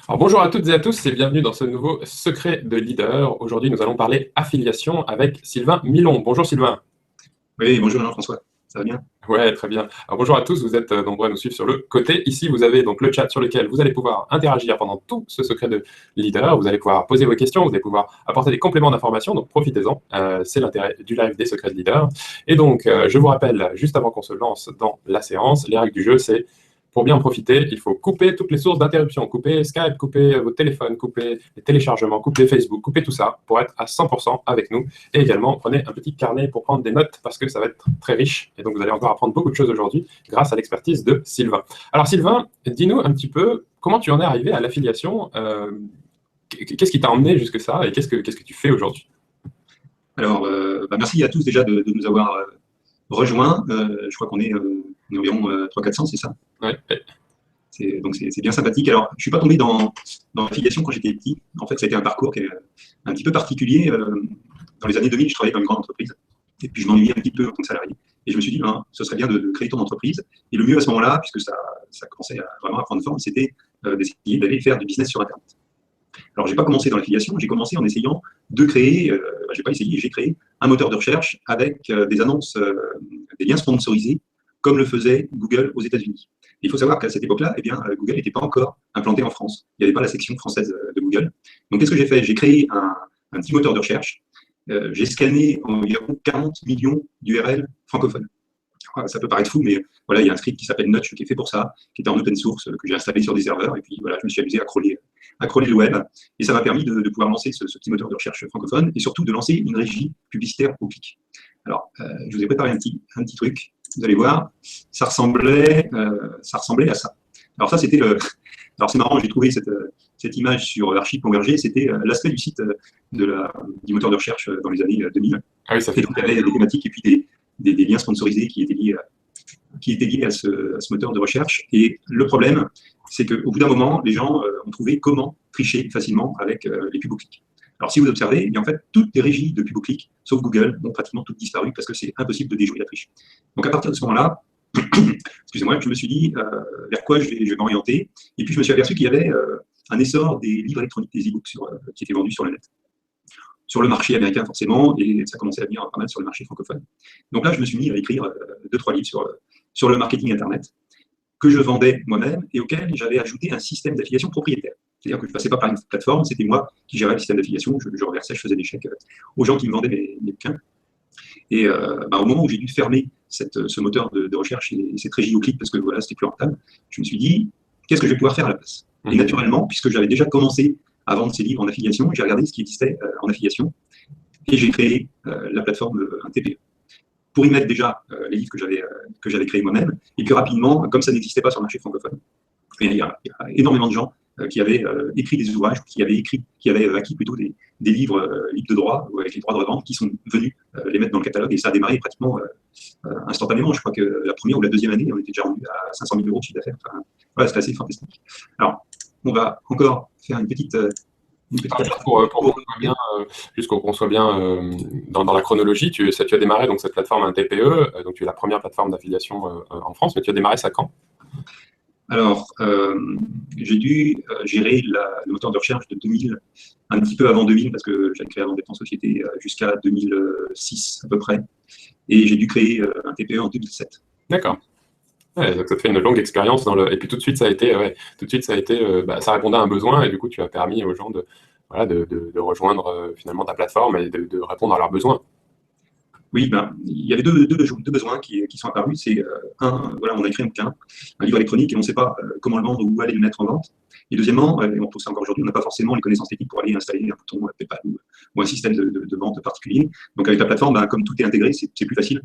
Alors, bonjour à toutes et à tous et bienvenue dans ce nouveau Secret de Leader. Aujourd'hui, nous allons parler affiliation avec Sylvain Milon. Bonjour Sylvain. Oui, bonjour Jean-François, ça va bien? Ouais, très bien. Alors, bonjour à tous, vous êtes nombreux à nous suivre sur le côté. Ici, vous avez donc le chat sur lequel vous allez pouvoir interagir pendant tout ce Secret de Leader. Vous allez pouvoir poser vos questions, vous allez pouvoir apporter des compléments d'information, donc profitez-en. C'est l'intérêt du live des Secrets de Leader. Et donc, je vous rappelle, juste avant qu'on se lance dans la séance, les règles du jeu, c'est pour bien en profiter, il faut couper toutes les sources d'interruption, couper Skype, couper votre téléphone, couper les téléchargements, couper Facebook, couper tout ça pour être à 100% avec nous. Et également, prenez un petit carnet pour prendre des notes parce que ça va être très riche. Et donc, vous allez encore apprendre beaucoup de choses aujourd'hui grâce à l'expertise de Sylvain. Alors, Sylvain, dis-nous un petit peu comment tu en es arrivé à l'affiliation. Qu'est-ce qui t'a emmené jusque ça et qu'est-ce que tu fais aujourd'hui? Alors, merci à tous déjà de nous avoir rejoints. Je crois qu'on est environ 300-400, c'est ça? Ouais, ouais. Donc c'est bien sympathique. Alors, je ne suis pas tombé dans l'affiliation quand j'étais petit. En fait, ça a été un parcours qui est un petit peu particulier. Dans les années 2000, je travaillais dans une grande entreprise. Et puis, je m'ennuyais un petit peu en tant que salarié. Et je me suis dit, ben, ce serait bien de créer ton entreprise. Et le mieux à ce moment-là, puisque ça commençait vraiment à prendre forme, c'était d'essayer d'aller faire du business sur Internet. Alors, j'ai pas commencé dans l'affiliation, j'ai commencé en essayant de créer, j'ai pas essayé, j'ai créé un moteur de recherche avec des annonces, des liens sponsorisés, comme le faisait Google aux États-Unis. Il faut savoir qu'à cette époque-là, eh bien, Google n'était pas encore implanté en France. Il n'y avait pas la section française de Google. Donc, qu'est-ce que j'ai fait? J'ai créé un petit moteur de recherche. J'ai scanné environ 40 millions d'URL francophones. Ça peut paraître fou, mais voilà, il y a un script qui s'appelle Notch qui est fait pour ça, qui était en open source, que j'ai installé sur des serveurs. Et puis voilà, je me suis amusé à crawler le web. Et ça m'a permis de pouvoir lancer ce petit moteur de recherche francophone et surtout de lancer une régie publicitaire au clic. Alors, je vous ai préparé un petit truc. Vous allez voir, ça ressemblait à ça. Alors ça, c'était le. Alors c'est marrant, j'ai trouvé cette image sur archive.org, c'était l'aspect du site du moteur de recherche dans les années 2000. Ah oui, ça Et fait. donc, il y avait des thématiques et puis des liens sponsorisés qui étaient liés à ce moteur de recherche. Et le problème, c'est qu'au bout d'un moment, les gens ont trouvé comment tricher facilement avec les pubs au clic. Alors, si vous observez, eh bien, en fait, toutes les régies de pub au clic, sauf Google, ont pratiquement toutes disparu parce que c'est impossible de déjouer la triche. Donc, à partir de ce moment-là, excusez-moi, je me suis dit vers quoi je vais m'orienter. Et puis, je me suis aperçu qu'il y avait un essor des livres électroniques, des e-books qui étaient vendus sur le net. Sur le marché américain, forcément, et ça commençait à venir pas mal sur le marché francophone. Donc là, je me suis mis à écrire 2-3 livres sur le marketing Internet que je vendais moi-même et auquel j'avais ajouté un système d'affiliation propriétaire. C'est-à-dire que je ne passais pas par une plateforme, c'était moi qui gérais le système d'affiliation, je reversais, je faisais des chèques aux gens qui me vendaient mes bouquins. Et au moment où j'ai dû fermer ce moteur de recherche et cette régie au clic, parce que voilà, c'était plus rentable, je me suis dit, qu'est-ce que je vais pouvoir faire à la place? Et naturellement, puisque j'avais déjà commencé à vendre ces livres en affiliation, j'ai regardé ce qui existait en affiliation et j'ai créé la plateforme un TPE pour y mettre déjà les livres que j'avais créés moi-même. Et puis rapidement, comme ça n'existait pas sur le marché francophone, il y a énormément de gens qui avaient écrit des ouvrages, qui avaient acquis plutôt des livres libres de droit, ou avec les droits de revente, qui sont venus les mettre dans le catalogue. Et ça a démarré pratiquement instantanément. Je crois que la première ou la deuxième année, on était déjà rendu à 500 000 euros de chiffre d'affaires. Enfin, voilà, c'était assez fantastique. Alors, on va encore faire une petite pour qu'on soit bien, juste qu'on soit bien dans la chronologie, tu as démarré donc, cette plateforme, un TPE, donc tu es la première plateforme d'affiliation en France, mais tu as démarré ça quand? Alors, j'ai dû gérer le moteur de recherche de 2000, un petit peu avant 2000, parce que j'avais créé avant d'être en société jusqu'à 2006 à peu près. Et j'ai dû créer un TPE en 2007. D'accord. Ouais, donc ça te fait une longue expérience et puis tout de suite ça a été, ça répondait à un besoin et du coup tu as permis aux gens de rejoindre finalement ta plateforme et de répondre à leurs besoins. Oui, il y avait deux besoins qui sont apparus. C'est voilà, on a écrit un livre électronique et on ne sait pas comment le vendre ou où aller le mettre en vente. Et deuxièmement, et on trouve ça encore aujourd'hui, on n'a pas forcément les connaissances techniques pour aller installer un bouton PayPal ou un système de vente particulier. Donc avec la plateforme, comme tout est intégré, c'est plus facile.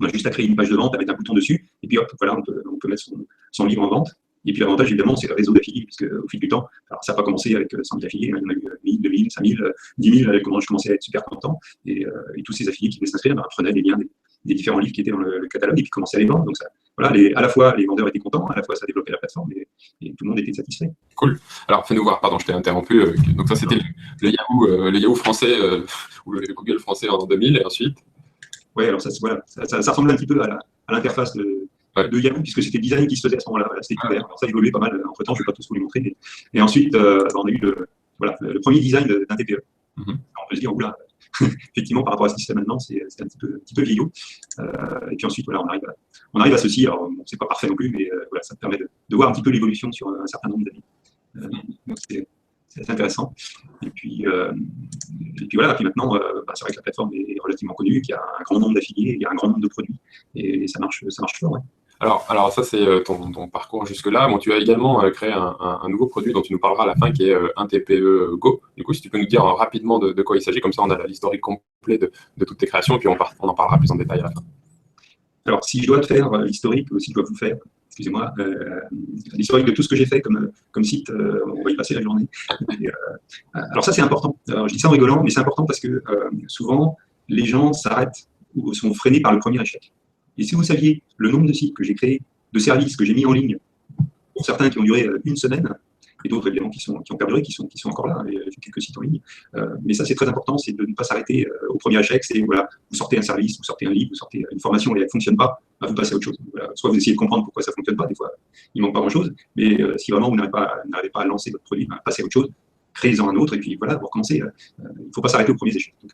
On a juste à créer une page de vente avec un bouton dessus, et puis hop, voilà, on peut mettre son livre en vente. Et puis l'avantage, évidemment, c'est le réseau d'affiliés, puisque au fil du temps, alors ça n'a pas commencé avec 100 000 affiliés, il y en a eu 1000, 2000, 5000, 10 000, je commençais à être super content. Et tous ces affiliés qui venaient s'inscrire prenaient des liens des différents livres qui étaient dans le catalogue et puis commençaient à les vendre. Donc ça, voilà, à la fois les vendeurs étaient contents, à la fois ça développait la plateforme et tout le monde était satisfait. Cool. Alors fais-nous voir, pardon, je t'ai interrompu. Donc ça c'était le Yahoo français ou le Google français en 2000 et ensuite. Oui, alors ça ressemble un petit peu à l'interface Ouais. de Yahoo, puisque c'était le design qui se faisait à ce moment-là. Voilà, c'était tout vert. Alors ça évoluait pas mal entre-temps, je ne vais pas tous vous les montrer. Et ensuite, on a eu le premier design d'un TPE. Mhm. On peut se dire, oula, effectivement, par rapport à ce qui se fait maintenant, c'est un petit peu vieillot. Et puis ensuite, voilà, on arrive à ceci. Alors, bon, c'est pas parfait non plus, mais voilà, ça permet de voir un petit peu l'évolution sur un certain nombre d'années. Donc, c'est assez intéressant. Et puis voilà, puis maintenant, c'est vrai que la plateforme est relativement connue, qu'il y a un grand nombre d'affiliés, il y a un grand nombre de produits, et ça marche fort. Ouais. Alors ça, c'est ton parcours jusque-là. Bon, tu as également créé un nouveau produit dont tu nous parleras à la fin, qui est un TPE Go. Du coup, si tu peux nous dire rapidement de quoi il s'agit, comme ça on a l'historique complet de toutes tes créations, et puis on en parlera plus en détail à la fin. Alors, si je dois te faire l'historique, ou si je dois vous faire, excusez-moi, l'historique de tout ce que j'ai fait comme site, on va y passer la journée. Alors ça, c'est important. Alors, je dis ça en rigolant, mais c'est important parce que souvent, les gens s'arrêtent ou sont freinés par le premier échec. Et si vous saviez le nombre de sites que j'ai créés, de services que j'ai mis en ligne, pour certains qui ont duré une semaine, et d'autres évidemment qui ont perduré, qui sont encore là, et j'ai quelques sites en ligne. Mais ça, c'est très important, c'est de ne pas s'arrêter au premier échec. C'est voilà, vous sortez un service, vous sortez un livre, vous sortez une formation et elle ne fonctionne pas, bah, vous passez à autre chose. Voilà. Soit vous essayez de comprendre pourquoi ça ne fonctionne pas, des fois il ne manque pas grand-chose, mais si vraiment vous n'arrivez pas à lancer votre produit, bah, passez à autre chose, créez-en un autre, et puis voilà, vous recommencez. Il ne faut pas s'arrêter aux premiers échecs. Donc,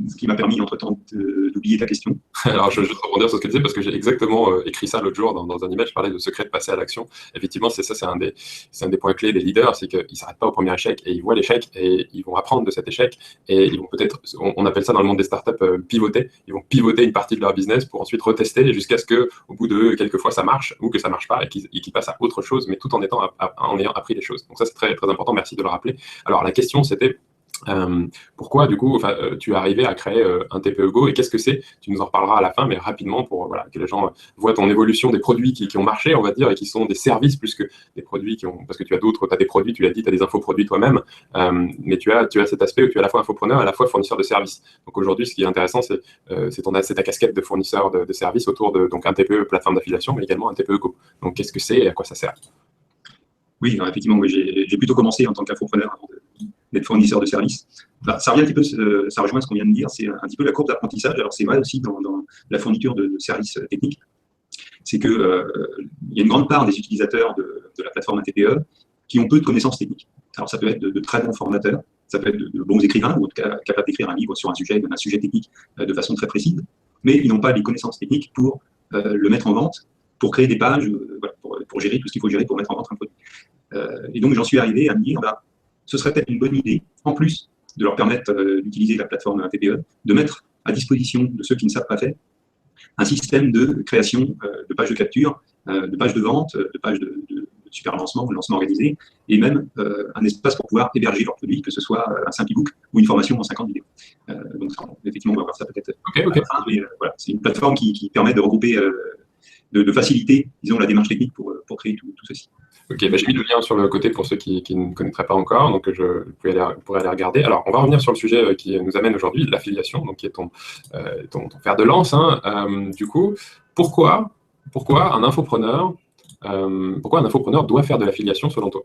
ce qui m'a permis entre-temps d'oublier ta question. Alors, je vais juste rebondir sur ce que tu disais, parce que j'ai exactement écrit ça l'autre jour dans un email. Je parlais de secret de passer à l'action. Effectivement, c'est un des points clés des leaders, c'est qu'ils ne s'arrêtent pas au premier échec, et ils voient l'échec, et ils vont apprendre de cet échec, et ils vont peut-être, on appelle ça dans le monde des startups, pivoter. Ils vont pivoter une partie de leur business pour ensuite retester, jusqu'à ce qu'au bout de quelques fois, ça marche, ou que ça ne marche pas, et qu'ils passent à autre chose, mais tout en ayant appris les choses. Donc ça, c'est très, très important. Merci de le rappeler. Alors, la question, c'était... pourquoi, du coup, tu es arrivé à créer un TPE Go, et qu'est-ce que c'est? Tu nous en reparleras à la fin, mais rapidement pour voilà, que les gens voient ton évolution des produits qui ont marché, on va dire, et qui sont des services plus que des produits parce que tu as des produits, tu l'as dit, tu as des infoproduits toi-même, mais tu as cet aspect où tu es à la fois infopreneur et à la fois fournisseur de services. Donc aujourd'hui, ce qui est intéressant, c'est ta casquette de fournisseur de services autour de donc un TPE plateforme d'affiliation, mais également un TPE Go. Donc qu'est-ce que c'est et à quoi ça sert? Oui, alors, effectivement, j'ai plutôt commencé en tant qu'infopreneur avant d'être fournisseur de services. Bah, ça revient un petit peu, ça rejoint ce qu'on vient de dire, c'est un petit peu la courbe d'apprentissage. Alors c'est vrai aussi dans la fourniture de services techniques, c'est qu'il y a une grande part des utilisateurs de la plateforme TPE qui ont peu de connaissances techniques. Alors ça peut être de très bons formateurs, ça peut être de bons écrivains, ou en tout cas capables d'écrire un livre sur un sujet technique de façon très précise, mais ils n'ont pas les connaissances techniques pour le mettre en vente, pour créer des pages, voilà, pour gérer tout ce qu'il faut gérer pour mettre en vente un produit. Et donc j'en suis arrivé à me dire, bah, ce serait peut-être une bonne idée, en plus de leur permettre d'utiliser la plateforme TPE, de mettre à disposition de ceux qui ne savent pas faire un système de création de pages de capture, de pages de vente, de pages de super lancement ou de lancement organisé, et même un espace pour pouvoir héberger leurs produits, que ce soit un simple e-book ou une formation en 50 vidéos. Donc effectivement, on va voir ça peut-être. Okay. Mais voilà, c'est une plateforme qui permet de regrouper, de faciliter, disons, la démarche technique pour créer tout ceci. Ok, bah, j'ai mis le lien sur le côté pour ceux qui ne connaîtraient pas encore, donc vous pourrez aller regarder. Alors, on va revenir sur le sujet qui nous amène aujourd'hui, l'affiliation, donc qui est ton fer de lance. Hein. Du coup, pourquoi un infopreneur doit faire de l'affiliation selon toi?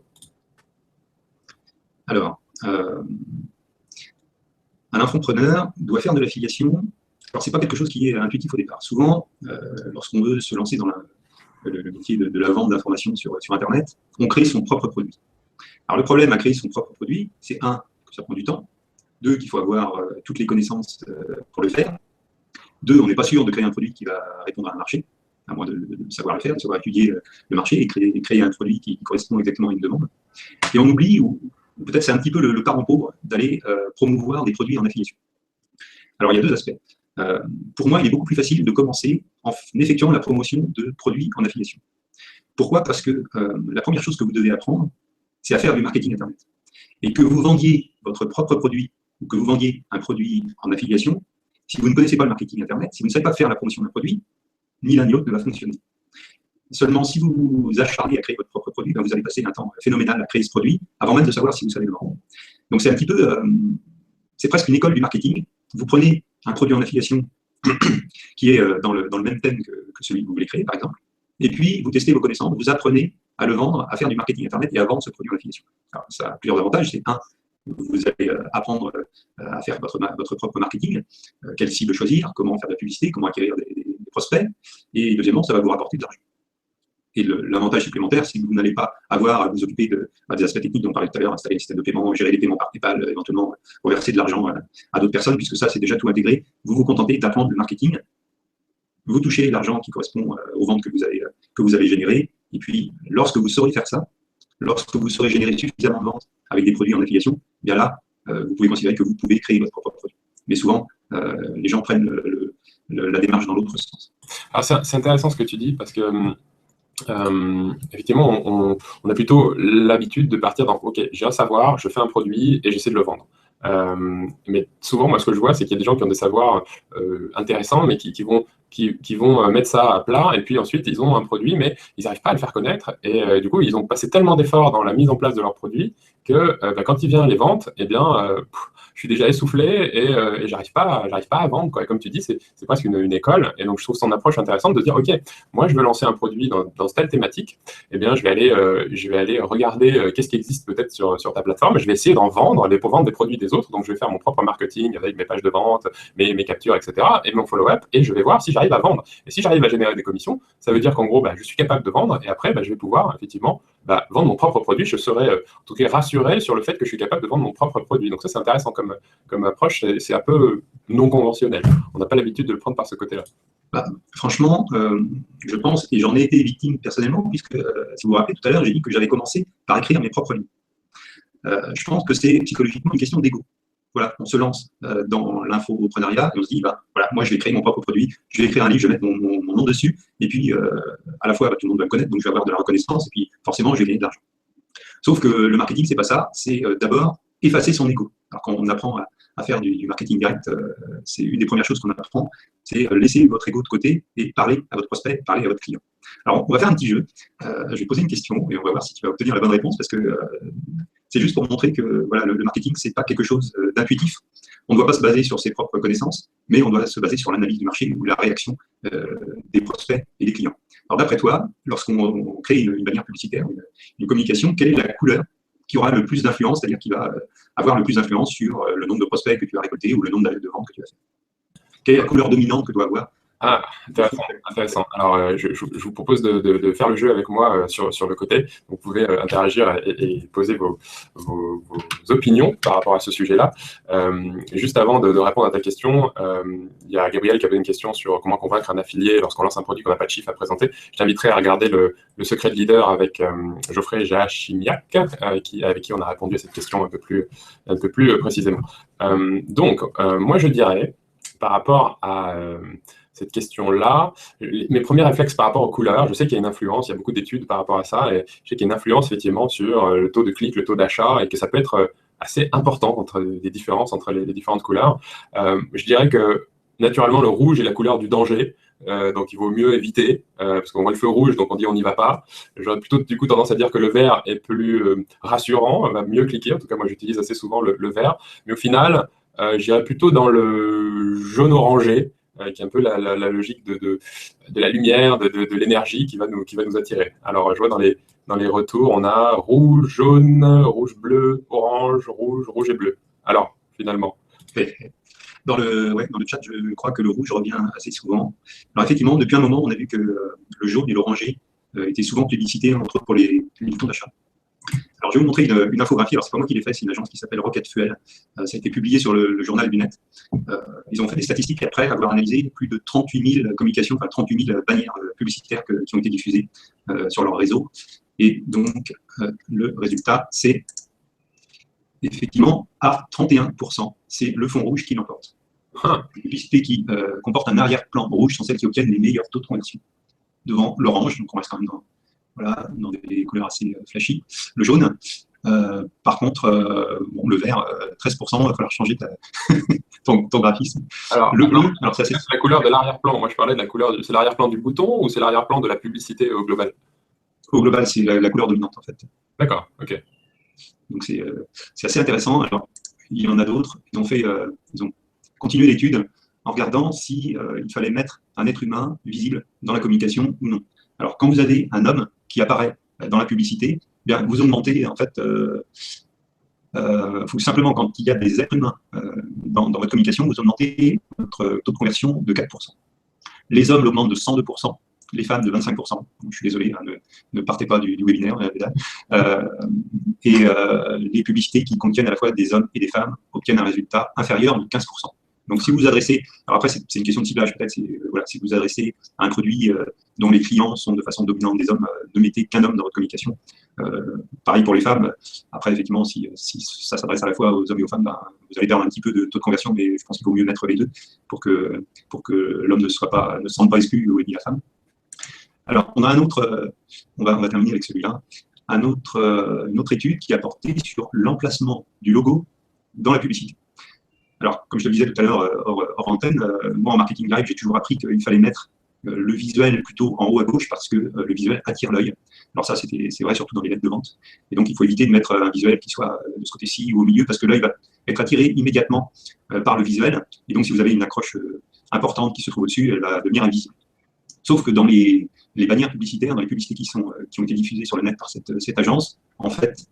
Alors, un infopreneur doit faire de l'affiliation. Alors, ce n'est pas quelque chose qui est intuitif au départ. Souvent, lorsqu'on veut se lancer dans le métier de la vente d'informations sur Internet, on crée son propre produit. Alors le problème à créer son propre produit, c'est un, que ça prend du temps, deux, qu'il faut avoir toutes les connaissances pour le faire, deux, on n'est pas sûr de créer un produit qui va répondre à un marché, à moins de savoir le faire, de savoir étudier le marché et créer un produit qui correspond exactement à une demande. Et on oublie, ou peut-être c'est un petit peu le parent pauvre, d'aller promouvoir des produits en affiliation. Alors il y a deux aspects. Pour moi, il est beaucoup plus facile de commencer en effectuant la promotion de produits en affiliation. Pourquoi? Parce que la première chose que vous devez apprendre, c'est à faire du marketing Internet. Et que vous vendiez votre propre produit ou que vous vendiez un produit en affiliation, si vous ne connaissez pas le marketing Internet, si vous ne savez pas faire la promotion d'un produit, ni l'un ni l'autre ne va fonctionner. Seulement, si vous vous acharnez à créer votre propre produit, ben vous allez passer un temps phénoménal à créer ce produit avant même de savoir si vous savez le vendre. Donc c'est un petit peu, c'est presque une école du marketing. Vous prenez un produit en affiliation qui est dans le même thème que celui que vous voulez créer, par exemple, et puis vous testez vos connaissances, vous apprenez à le vendre, à faire du marketing Internet et à vendre ce produit en affiliation. Alors, ça a plusieurs avantages. C'est un, vous allez apprendre à faire votre propre marketing, quelle cible choisir, comment faire de la publicité, comment acquérir des prospects, et deuxièmement, ça va vous rapporter de l'argent. Et l'avantage supplémentaire, c'est que vous n'allez pas avoir à vous occuper des aspects techniques dont on parlait tout à l'heure, installer un système de paiement, gérer les paiements par PayPal, éventuellement reverser de l'argent à d'autres personnes, puisque ça, c'est déjà tout intégré. Vous vous contentez d'apprendre le marketing, vous touchez l'argent qui correspond aux ventes que vous avez générées, et puis lorsque vous saurez faire ça, lorsque vous saurez générer suffisamment de ventes avec des produits en affiliation, bien là, vous pouvez considérer que vous pouvez créer votre propre produit. Mais souvent, les gens prennent la démarche dans l'autre sens. Alors c'est intéressant ce que tu dis, parce que effectivement, on a plutôt l'habitude de partir dans « Ok, j'ai un savoir, je fais un produit et j'essaie de le vendre ». Mais souvent, moi, ce que je vois, c'est qu'il y a des gens qui ont des savoirs intéressants, mais qui vont mettre ça à plat, et puis ensuite, ils ont un produit, mais ils n'arrivent pas à le faire connaître, et du coup, ils ont passé tellement d'efforts dans la mise en place de leur produit que quand il vient les ventes, eh bien, je suis déjà essoufflé et j'arrive pas à vendre, quoi. Et comme tu dis, c'est presque une école, et donc je trouve son approche intéressante de dire, OK, moi, je veux lancer un produit dans telle thématique, eh bien, je vais aller regarder qu'est-ce qui existe peut-être sur ta plateforme, je vais essayer d'en vendre, pour vendre des produits des autres, donc je vais faire mon propre marketing avec mes pages de vente, mes captures, etc., et mon follow-up, et je vais voir si j'arrive à vendre. Et si j'arrive à générer des commissions, ça veut dire qu'en gros, je suis capable de vendre, et après, je vais pouvoir, effectivement, vendre mon propre produit. Je serai, en tout cas, rassuré sur le fait que je suis capable de vendre mon propre produit. Donc ça, c'est intéressant comme approche, c'est un peu non conventionnel. On n'a pas l'habitude de le prendre par ce côté-là. Franchement, je pense, et j'en ai été victime personnellement, puisque, si vous vous rappelez tout à l'heure, j'ai dit que j'avais commencé par écrire mes propres livres. Je pense que c'est psychologiquement une question d'ego. Voilà, on se lance dans l'infoprenariat et on se dit, voilà, moi je vais créer mon propre produit, je vais écrire un livre, je vais mettre mon nom dessus, et puis à la fois tout le monde va me connaître, donc je vais avoir de la reconnaissance, et puis forcément je vais gagner de l'argent. Sauf que le marketing, c'est pas ça, c'est d'abord effacer son ego. Alors quand on apprend à faire du marketing direct, c'est une des premières choses qu'on apprend, c'est laisser votre ego de côté et parler à votre prospect, parler à votre client. Alors on va faire un petit jeu, je vais poser une question et on va voir si tu vas obtenir la bonne réponse, parce que c'est juste pour montrer que voilà, le marketing, c'est pas quelque chose d'intuitif. On ne doit pas se baser sur ses propres connaissances, mais on doit se baser sur l'analyse du marché ou la réaction des prospects et des clients. Alors d'après toi, lorsqu'on crée une bannière publicitaire, une communication, quelle est la couleur qui aura le plus d'influence, c'est-à-dire qui va avoir le plus d'influence sur le nombre de prospects que tu vas récolter ou le nombre de ventes que tu vas faire? Quelle est la couleur dominante que doit avoir? Ah, intéressant. Alors, je vous propose de faire le jeu avec moi sur le côté. Vous pouvez interagir et poser vos opinions par rapport à ce sujet-là. Juste avant de répondre à ta question, il y a Gabriel qui avait une question sur comment convaincre un affilié lorsqu'on lance un produit qu'on n'a pas de chiffre à présenter. Je t'inviterai à regarder le secret de leader avec Geoffrey Jachimiak, avec qui on a répondu à cette question un peu plus précisément. Donc, moi, je dirais, par rapport à cette question-là, mes premiers réflexes par rapport aux couleurs, je sais qu'il y a une influence, il y a beaucoup d'études par rapport à ça, et je sais qu'il y a une influence effectivement sur le taux de clic, le taux d'achat, et que ça peut être assez important entre des différences entre les différentes couleurs. Je dirais que naturellement, le rouge est la couleur du danger, donc il vaut mieux éviter, parce qu'on voit le feu rouge, donc on dit on n'y va pas. J'aurais plutôt du coup tendance à dire que le vert est plus rassurant, va mieux cliquer, en tout cas moi j'utilise assez souvent le vert, mais au final, j'irais plutôt dans le jaune-orangé, qui est un peu la logique de la lumière, de l'énergie qui va nous attirer. Alors, je vois dans les retours, on a rouge, jaune, rouge, bleu, orange, rouge et bleu. Alors, finalement. Dans le chat, je crois que le rouge revient assez souvent. Alors, effectivement, depuis un moment, on a vu que le jaune et l'orangé étaient souvent publicités, entre autres pour les bouton d'achat. Alors, je vais vous montrer une infographie. Alors, c'est pas moi qui l'ai fait, c'est une agence qui s'appelle Rocket Fuel. Ça a été publié sur le journal du net. Ils ont fait des statistiques après avoir analysé plus de 38 000 communications, enfin 38 000 bannières publicitaires qui ont été diffusées sur leur réseau. Et donc, le résultat, c'est effectivement à 31%. C'est le fond rouge qui l'emporte. Les publicités qui comportent un arrière-plan rouge sont celles qui obtiennent les meilleurs taux de conversion. Devant l'orange, donc on reste quand même dans des couleurs assez flashy. Le jaune, par contre, le vert, 13%, il va falloir changer ton graphisme. Alors, le bleu, c'est la couleur de l'arrière-plan. Moi, je parlais de la couleur, c'est l'arrière-plan du bouton ou c'est l'arrière-plan de la publicité au global? Au global, c'est la couleur dominante, en fait. D'accord, ok. Donc, c'est assez intéressant. Alors, il y en a d'autres. Ils ont continué l'étude en regardant si il fallait mettre un être humain visible dans la communication ou non. Alors, quand vous avez un homme qui apparaît dans la publicité, bien, vous augmentez, en fait, simplement quand il y a des êtres humains dans votre communication, vous augmentez votre taux de conversion de 4%. Les hommes l'augmentent de 102%, les femmes de 25%. Donc, je suis désolé, hein, ne partez pas du webinaire. Les publicités qui contiennent à la fois des hommes et des femmes obtiennent un résultat inférieur de 15%. Donc, si vous vous adressez, alors après, c'est une question de ciblage peut-être, voilà, si vous vous adressez à un produit dont les clients sont de façon dominante des hommes, ne mettez qu'un homme dans votre communication. Pareil pour les femmes. Après, effectivement, si ça s'adresse à la fois aux hommes et aux femmes, ben, vous allez perdre un petit peu de taux de conversion, mais je pense qu'il vaut mieux mettre les deux pour que l'homme ne se sente pas exclu, ni la femme. Alors, on a un autre, on va terminer avec celui-là, une autre étude qui a porté sur l'emplacement du logo dans la publicité. Alors, comme je te le disais tout à l'heure hors antenne, moi en marketing live, j'ai toujours appris qu'il fallait mettre le visuel plutôt en haut à gauche parce que le visuel attire l'œil. Alors ça, c'est vrai surtout dans les lettres de vente. Et donc, il faut éviter de mettre un visuel qui soit de ce côté-ci ou au milieu parce que l'œil va être attiré immédiatement par le visuel. Et donc, si vous avez une accroche importante qui se trouve au-dessus, elle va devenir invisible. Sauf que dans les bannières publicitaires, dans les publicités qui ont été diffusées sur le net par cette agence, en fait,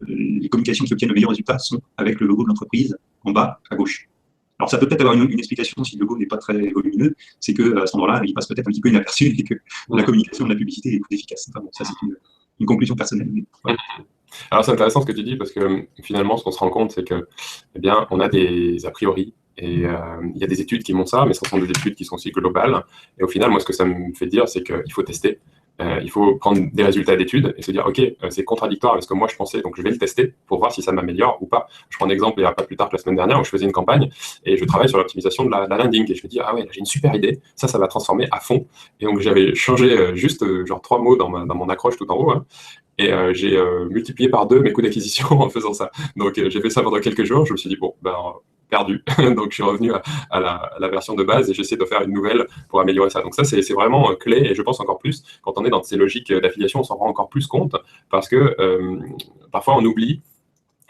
les communications qui obtiennent le meilleur résultat sont avec le logo de l'entreprise en bas à gauche. Alors ça peut peut-être avoir une explication si le logo n'est pas très volumineux, c'est qu'à cet endroit-là, il passe peut-être un petit peu inaperçu et que la communication de la publicité est plus efficace. Enfin bon, ça c'est une conclusion personnelle. Mais, voilà. Alors c'est intéressant ce que tu dis parce que finalement ce qu'on se rend compte c'est que eh bien, on a des a priori et il y a des études qui montrent ça, mais ce sont des études qui sont aussi globales. Et au final, moi ce que ça me fait dire c'est qu'il faut tester. Il faut prendre des résultats d'études et se dire, OK, c'est contradictoire avec ce que moi je pensais, donc je vais le tester pour voir si ça m'améliore ou pas. Je prends un exemple, il n'y a pas plus tard que la semaine dernière, où je faisais une campagne et je travaille sur l'optimisation de la landing. Et je me dis, ah ouais, j'ai une super idée, ça va transformer à fond. Et donc j'avais changé juste genre 3 mots dans mon accroche tout en haut. Hein, et j'ai multiplié par 2 mes coûts d'acquisition en faisant ça. Donc j'ai fait ça pendant quelques jours, je me suis dit, bon, ben perdu. Donc, je suis revenu à la version de base et j'essaie de faire une nouvelle pour améliorer ça. Donc, ça, c'est vraiment clé et je pense encore plus, quand on est dans ces logiques d'affiliation, on s'en rend encore plus compte parce que parfois, on oublie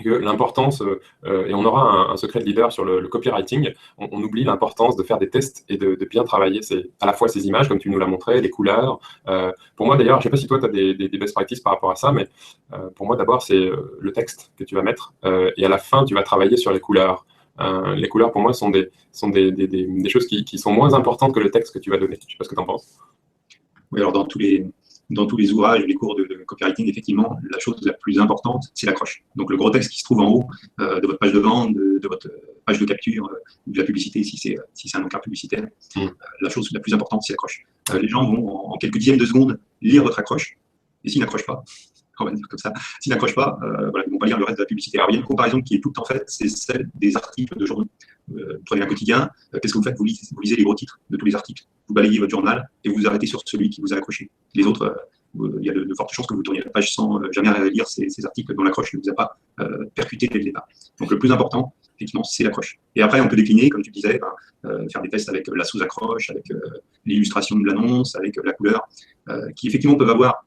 que l'importance, et on aura un secret de leader sur le copywriting, on oublie l'importance de faire des tests et de bien travailler à la fois ces images, comme tu nous l'as montré, les couleurs. Pour moi, d'ailleurs, je ne sais pas si toi, tu as des best practices par rapport à ça, mais pour moi, d'abord, c'est le texte que tu vas mettre et à la fin, tu vas travailler sur les couleurs. Les couleurs, pour moi, sont des choses qui sont moins importantes que le texte que tu vas donner. Je ne sais pas ce que tu en penses. Oui, alors dans tous les ouvrages, les cours de copywriting, effectivement, la chose la plus importante, c'est l'accroche. Donc le gros texte qui se trouve en haut de votre page de vente, de votre page de capture, de la publicité, si c'est un encart publicitaire, la chose la plus importante, c'est l'accroche. Les gens vont, en quelques dixièmes de seconde, lire votre accroche, et s'ils n'accrochent pas, on va dire comme ça, s'ils n'accrochent pas, voilà, ils ne vont pas lire le reste de la publicité. Alors il y a une comparaison qui est tout le temps faite, c'est celle des articles de journaux. Vous prenez un quotidien, qu'est-ce que vous faites? Vous lisez les gros titres de tous les articles. Vous balayez votre journal et vous vous arrêtez sur celui qui vous a accroché. Les autres, il y a de fortes chances que vous tourniez la page sans jamais lire ces articles dont l'accroche ne vous a pas percuté dès le départ. Donc le plus important, effectivement, c'est l'accroche. Et après, on peut décliner, comme tu disais, faire des tests avec la sous-accroche, avec l'illustration de l'annonce, avec la couleur, qui effectivement peuvent avoir.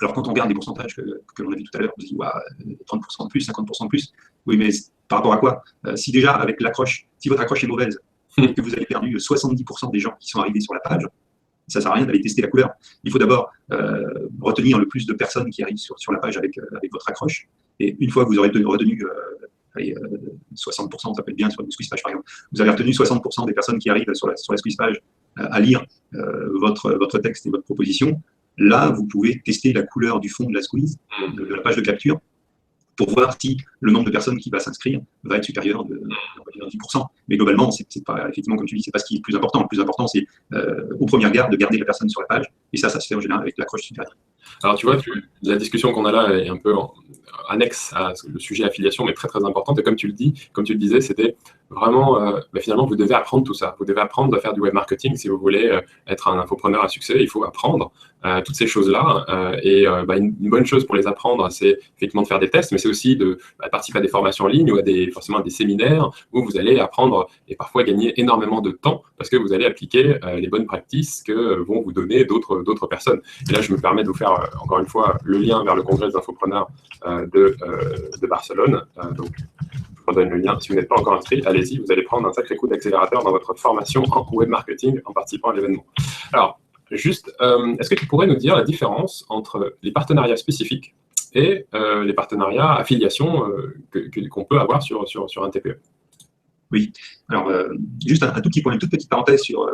Alors, quand on regarde les pourcentages que l'on a vu tout à l'heure, on se dit, ouais, 30% de plus, 50% de plus. Oui, mais par rapport à quoi? Si déjà, avec l'accroche, si votre accroche est mauvaise, et que vous avez perdu 70% des gens qui sont arrivés sur la page, ça ne sert à rien d'aller tester la couleur. Il faut d'abord retenir le plus de personnes qui arrivent sur la page avec votre accroche. Et une fois que vous aurez retenu 60%, ça peut être bien sur une squeeze page par exemple, vous avez retenu 60% des personnes qui arrivent sur la squeeze page à lire votre texte et votre proposition. Là, vous pouvez tester la couleur du fond de la squeeze, de la page de capture, pour voir si le nombre de personnes qui va s'inscrire va être supérieur de 10%. Mais globalement, c'est pas, effectivement, comme tu dis, c'est pas ce qui est le plus important. Le plus important, c'est au premier regard de garder la personne sur la page. Et ça se fait en général avec l'accroche supérieure. Alors, tu vois, la discussion qu'on a là est un peu annexe à le sujet affiliation, mais très, très importante. Et comme tu le disais, c'était vraiment, finalement, vous devez apprendre tout ça. Vous devez apprendre à faire du web marketing. Si vous voulez être un infopreneur à succès, il faut apprendre toutes ces choses-là. Une bonne chose pour les apprendre, c'est effectivement de faire des tests, mais c'est aussi de participer à des formations en ligne ou forcément à des séminaires où vous allez apprendre et parfois gagner énormément de temps parce que vous allez appliquer les bonnes pratiques que vont vous donner d'autres personnes. Et là, je me permets de vous faire encore une fois le lien vers le congrès des infopreneurs de Barcelone. Donc, je vous donne le lien. Si vous n'êtes pas encore inscrit, allez-y, vous allez prendre un sacré coup d'accélérateur dans votre formation en web marketing en participant à l'événement. Alors, juste, est-ce que tu pourrais nous dire la différence entre les partenariats spécifiques et les partenariats affiliation qu'on peut avoir sur un TPE? Oui. Alors, juste un tout petit point, une toute petite parenthèse sur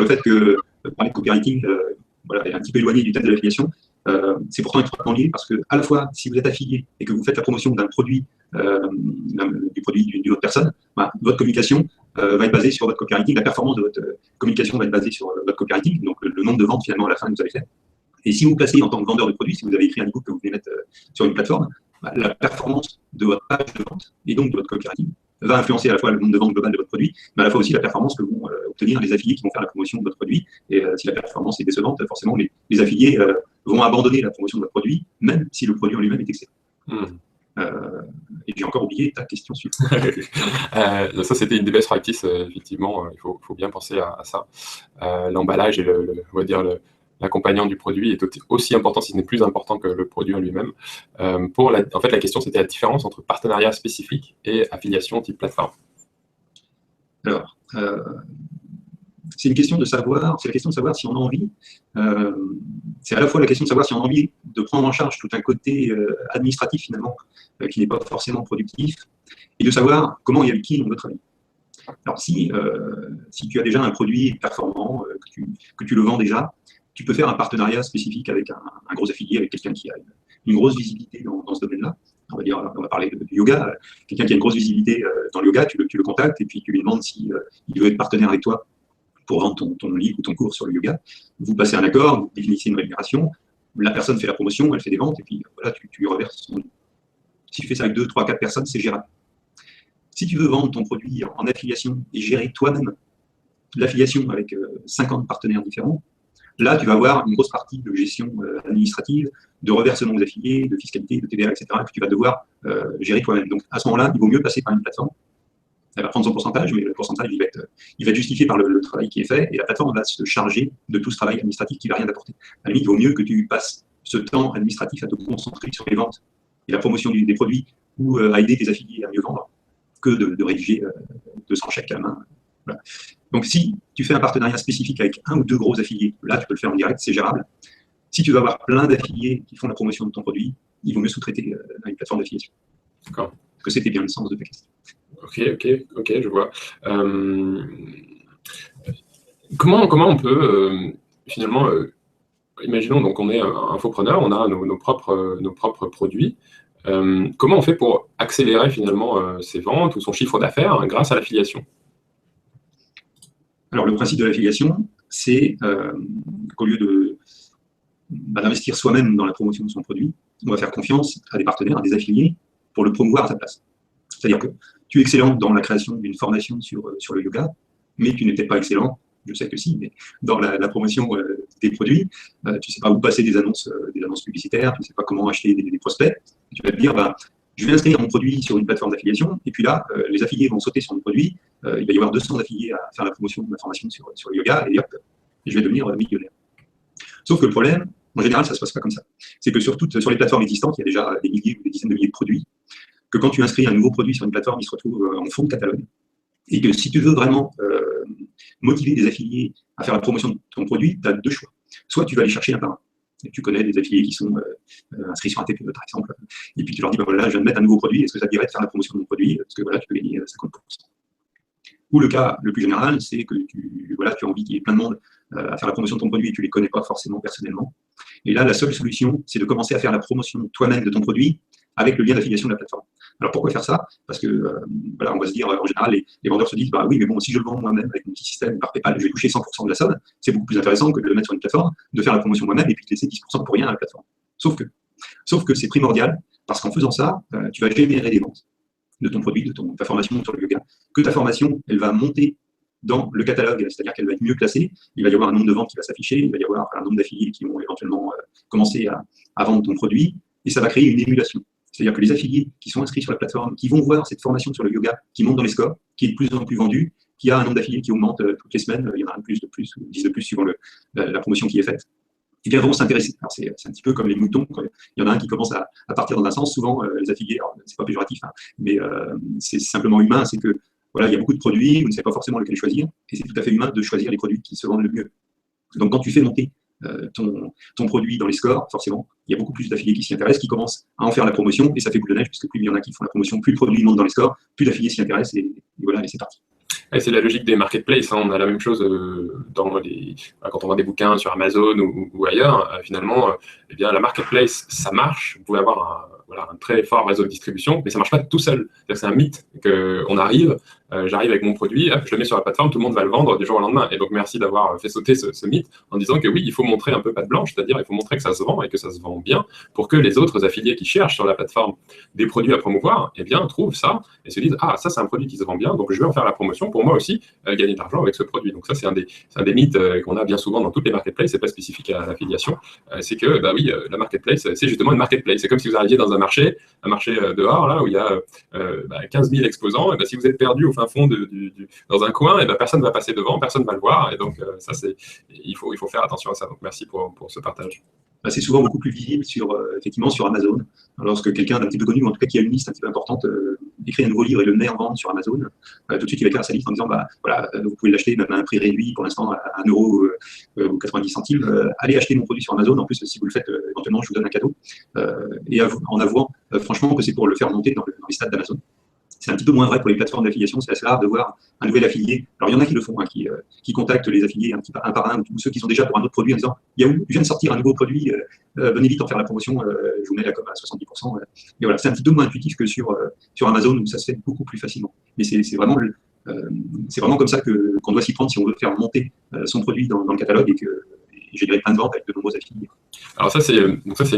le fait que parler de copywriting voilà, est un petit peu éloigné du thème de l'affiliation. C'est pourtant étroitement lié parce que, à la fois, si vous êtes affilié et que vous faites la promotion d'un produit, du produit d'une autre personne, bah, votre communication va être basée sur votre copywriting, la performance de votre communication va être basée sur votre copywriting, donc le nombre de ventes finalement à la fin que vous avez fait. Et si vous vous placez en tant que vendeur de produits, si vous avez écrit un e-book que vous voulez mettre sur une plateforme, bah, la performance de votre page de vente et donc de votre copywriting va influencer à la fois le nombre de ventes globales de votre produit, mais à la fois aussi la performance que vont obtenir les affiliés qui vont faire la promotion de votre produit. Et si la performance est décevante, forcément, les affiliés vont abandonner la promotion de votre produit, même si le produit en lui-même est excellent. Et j'ai encore oublié ta question suivante. Ça, c'était une des best practices, effectivement. Il faut bien penser à ça. L'emballage et on va dire l'accompagnant du produit est aussi important, si ce n'est plus important que le produit en lui-même. En fait, la question, c'était la différence entre partenariat spécifique et affiliation type plateforme. Alors, c'est la question de savoir si on a envie. C'est à la fois la question de savoir si on a envie de prendre en charge tout un côté administratif, finalement, qui n'est pas forcément productif, et de savoir comment et avec qui on veut travailler. Alors, si tu as déjà un produit performant, que tu le vends déjà, tu peux faire un partenariat spécifique avec un gros affilié, avec quelqu'un qui a une grosse visibilité dans ce domaine-là. On va parler du yoga. Quelqu'un qui a une grosse visibilité dans le yoga, tu le contactes et puis tu lui demandes s'il veut être partenaire avec toi pour vendre ton livre ou ton cours sur le yoga. Vous passez un accord, vous définissez une rémunération, la personne fait la promotion, elle fait des ventes et puis voilà, tu lui reverses son livre. Si tu fais ça avec 2, 3, 4 personnes, c'est gérable. Si tu veux vendre ton produit en affiliation et gérer toi-même l'affiliation avec 50 partenaires différents, là, tu vas avoir une grosse partie de gestion administrative, de reversement aux affiliés, de fiscalité, de TVA, etc., que tu vas devoir gérer toi-même. Donc, à ce moment-là, il vaut mieux passer par une plateforme. Elle va prendre son pourcentage, mais le pourcentage, il va être justifié par le travail qui est fait, et la plateforme va se charger de tout ce travail administratif qui ne va rien apporter. À la limite, il vaut mieux que tu passes ce temps administratif à te concentrer sur les ventes et la promotion des produits ou à aider tes affiliés à mieux vendre que de rédiger 200 chèques à la main. Voilà. Donc, si tu fais un partenariat spécifique avec un ou deux gros affiliés, là, tu peux le faire en direct, c'est gérable. Si tu veux avoir plein d'affiliés qui font la promotion de ton produit, il vaut mieux sous-traiter à une plateforme d'affiliation. D'accord. Parce que c'était bien le sens de ta question. Ok, je vois. Comment on peut, finalement, imaginons, donc on est un infopreneur, on a nos propres produits. Comment on fait pour accélérer finalement ses ventes ou son chiffre d'affaires grâce à l'affiliation? Alors, le principe de l'affiliation, c'est qu'au lieu d'investir soi-même dans la promotion de son produit, on va faire confiance à des partenaires, à des affiliés, pour le promouvoir à sa place. C'est-à-dire que tu es excellent dans la création d'une formation sur le yoga, mais tu n'es peut-être pas excellent, je sais que si, mais dans la promotion des produits, tu ne sais pas où passer des annonces publicitaires, tu ne sais pas comment acheter des prospects. Tu vas te dire, je vais inscrire mon produit sur une plateforme d'affiliation, et puis là, les affiliés vont sauter sur mon produit, il va y avoir 200 affiliés à faire la promotion de ma formation sur le yoga, et hop, je vais devenir millionnaire. Sauf que le problème, en général, ça ne se passe pas comme ça. C'est que sur les plateformes existantes, il y a déjà des milliers ou des dizaines de milliers de produits, que quand tu inscris un nouveau produit sur une plateforme, il se retrouve en fond de catalogue. Et que si tu veux vraiment motiver des affiliés à faire la promotion de ton produit, tu as deux choix. Soit tu vas aller chercher un par un. Et tu connais des affiliés qui sont inscrits sur un TPE, par exemple, et puis tu leur dis, voilà, je viens de mettre un nouveau produit, est-ce que ça te dirait de faire la promotion de mon produit? Parce que voilà, tu peux gagner 50%. Ou le cas le plus général, c'est que tu as envie qu'il y ait plein de monde à faire la promotion de ton produit et tu ne les connais pas forcément personnellement. Et là, la seule solution, c'est de commencer à faire la promotion toi-même de ton produit avec le lien d'affiliation de la plateforme. Alors pourquoi faire ça? Parce que on va se dire, en général, les vendeurs se disent, oui, mais bon, si je le vends moi-même avec mon petit système par PayPal, je vais toucher 100% de la somme, c'est beaucoup plus intéressant que de le mettre sur une plateforme, de faire la promotion moi-même et puis de laisser 10% pour rien à la plateforme. Sauf que c'est primordial, parce qu'en faisant ça, tu vas générer des ventes de ton produit, de ta formation sur le yoga, que ta formation, elle va monter dans le catalogue, c'est-à-dire qu'elle va être mieux classée, il va y avoir un nombre de ventes qui va s'afficher, il va y avoir un nombre d'affiliés qui vont éventuellement commencer à vendre ton produit, et ça va créer une émulation. C'est-à-dire que les affiliés qui sont inscrits sur la plateforme, qui vont voir cette formation sur le yoga, qui monte dans les scores, qui est de plus en plus vendue, qui a un nombre d'affiliés qui augmente toutes les semaines, il y en a un plus de plus, ou 10 de plus suivant la promotion qui est faite, et bien vont s'intéresser. Alors c'est un petit peu comme les moutons, il y en a un qui commence à partir dans un sens, souvent les affiliés, alors c'est pas péjoratif, mais c'est simplement humain, c'est que voilà, il y a beaucoup de produits, vous ne savez pas forcément lequel choisir, et c'est tout à fait humain de choisir les produits qui se vendent le mieux. Donc quand tu fais monter ton produit dans les scores, forcément, il y a beaucoup plus d'affiliés qui s'y intéressent, qui commencent à en faire la promotion, et ça fait boule de neige, puisque plus il y en a qui font la promotion, plus le produit monte dans les scores, plus d'affiliés s'y intéressent, et voilà, et c'est parti. Et c'est la logique des marketplaces, hein. On a la même chose quand on vend des bouquins sur Amazon ou ailleurs. Finalement, eh bien, la marketplace, ça marche. Vous pouvez avoir un très fort réseau de distribution, mais ça ne marche pas tout seul. C'est un mythe qu'on arrive, j'arrive avec mon produit, hop, je le mets sur la plateforme, tout le monde va le vendre du jour au lendemain. Et donc, merci d'avoir fait sauter ce mythe en disant que oui, il faut montrer un peu patte blanche, c'est-à-dire il faut montrer que ça se vend et que ça se vend bien pour que les autres affiliés qui cherchent sur la plateforme des produits à promouvoir, eh bien, trouvent ça et se disent « Ah, ça, c'est un produit qui se vend bien, donc je vais en faire la promotion pour moi aussi gagner de l'argent avec ce produit. » Donc ça, c'est un des mythes qu'on a bien souvent dans toutes les marketplaces, c'est pas spécifique à l'affiliation. C'est que, bah oui, la marketplace, c'est justement une marketplace. C'est comme si vous arriviez dans un marché dehors, là, où il y a 15 000 exposants, et bah, si vous êtes perdu au fin fond dans un coin, et bah, personne ne va passer devant, personne ne va le voir, et donc ça, il faut faire attention à ça. Donc merci pour ce partage. C'est souvent beaucoup plus visible effectivement sur Amazon. Lorsque quelqu'un d'un petit peu connu, ou en tout cas qui a une liste un petit peu importante, écrit un nouveau livre et le met en vente sur Amazon, tout de suite il va écrire sa liste en disant voilà, vous pouvez l'acheter même à un prix réduit pour l'instant à 1 euro ou 90 centimes. Allez acheter mon produit sur Amazon. En plus, si vous le faites, éventuellement, je vous donne un cadeau. Et en avouant franchement que c'est pour le faire monter dans les stats d'Amazon. C'est un petit peu moins vrai pour les plateformes d'affiliation. C'est assez rare de voir un nouvel affilié. Alors, il y en a qui le font, qui contactent les affiliés un par un, ou ceux qui sont déjà pour un autre produit en disant « Yahoo, je viens de sortir un nouveau produit, venez vite en faire la promotion, je vous mets la com à 70%. » Et voilà, c'est un petit peu moins intuitif que sur Amazon, où ça se fait beaucoup plus facilement. Mais c'est vraiment comme ça qu'on doit s'y prendre si on veut faire monter son produit dans le catalogue et générer plein de ventes avec de nombreux affiliés. Alors ça, c'est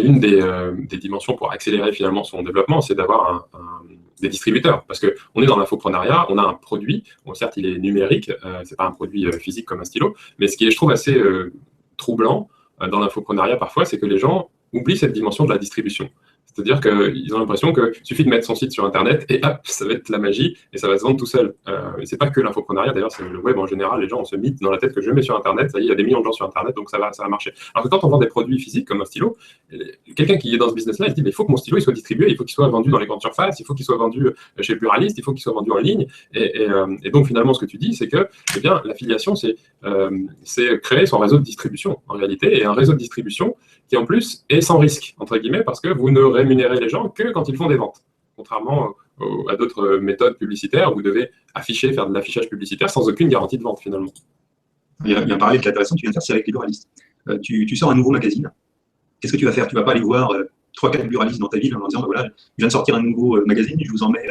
une des dimensions pour accélérer finalement son développement, c'est d'avoir des distributeurs. Parce qu'on est dans l'infoprenariat, on a un produit, bon, certes il est numérique, c'est pas un produit physique comme un stylo, mais ce qui est, je trouve, assez troublant dans l'infoprenariat parfois, c'est que les gens oublient cette dimension de la distribution. C'est-à-dire qu'ils ont l'impression qu'il suffit de mettre son site sur Internet et hop, ça va être la magie et ça va se vendre tout seul. Et c'est pas que l'infoprenariat, d'ailleurs, c'est le web en général. Les gens ont ce mythe dans la tête que je mets sur Internet, ça y est, il y a des millions de gens sur Internet, donc ça va marcher. Alors que quand on vend des produits physiques comme un stylo, quelqu'un qui est dans ce business-là, il se dit mais il faut que mon stylo il soit distribué, il faut qu'il soit vendu dans les grandes surfaces, il faut qu'il soit vendu chez le pluraliste, il faut qu'il soit vendu en ligne. Et donc finalement, ce que tu dis, c'est que eh bien, l'affiliation, c'est créer son réseau de distribution en réalité, et un réseau de distribution qui en plus est sans risque, entre guillemets, parce que vous ne rémunérez les gens que quand ils font des ventes. Contrairement à d'autres méthodes publicitaires, vous devez faire de l'affichage publicitaire sans aucune garantie de vente finalement. Il y a un parallèle qui est intéressant que tu viens de faire, c'est avec les buralistes. Tu sors un nouveau magazine, qu'est-ce que tu vas faire? Tu ne vas pas aller voir 3-4 buralistes dans ta ville en disant voilà, je viens de sortir un nouveau magazine, je vous en mets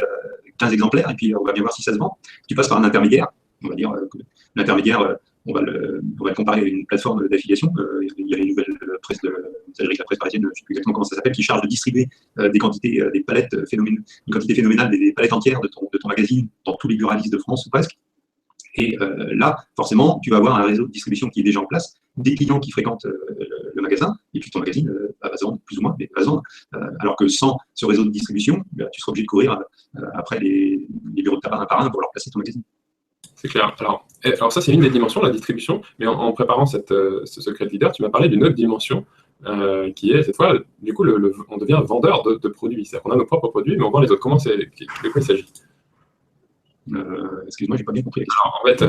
15 exemplaires et puis on va bien voir si ça se vend. Tu passes par un intermédiaire, on va dire que l'intermédiaire, on va le comparer à une plateforme d'affiliation. Il y a les nouvelles presse la presse parisienne, je ne sais plus exactement comment ça s'appelle, qui charge de distribuer des quantités, des palettes une quantité phénoménale, des palettes entières de ton magazine dans tous les buralistes de France ou presque. Et là, forcément, tu vas avoir un réseau de distribution qui est déjà en place, des clients qui fréquentent le magasin, et puis ton magazine va se vendre plus ou moins, mais va se vendre. Alors que sans ce réseau de distribution, tu seras obligé de courir après les bureaux de tabac un par un pour leur placer ton magazine. C'est clair. Alors ça, c'est une des dimensions, la distribution. Mais en préparant ce secret de leader, tu m'as parlé d'une autre dimension qui est, cette fois, du coup, on devient vendeur de produits. C'est-à-dire qu'on a nos propres produits, mais on vend les autres. De quoi il s'agit? Excuse-moi, j'ai pas bien compris. Alors, en fait,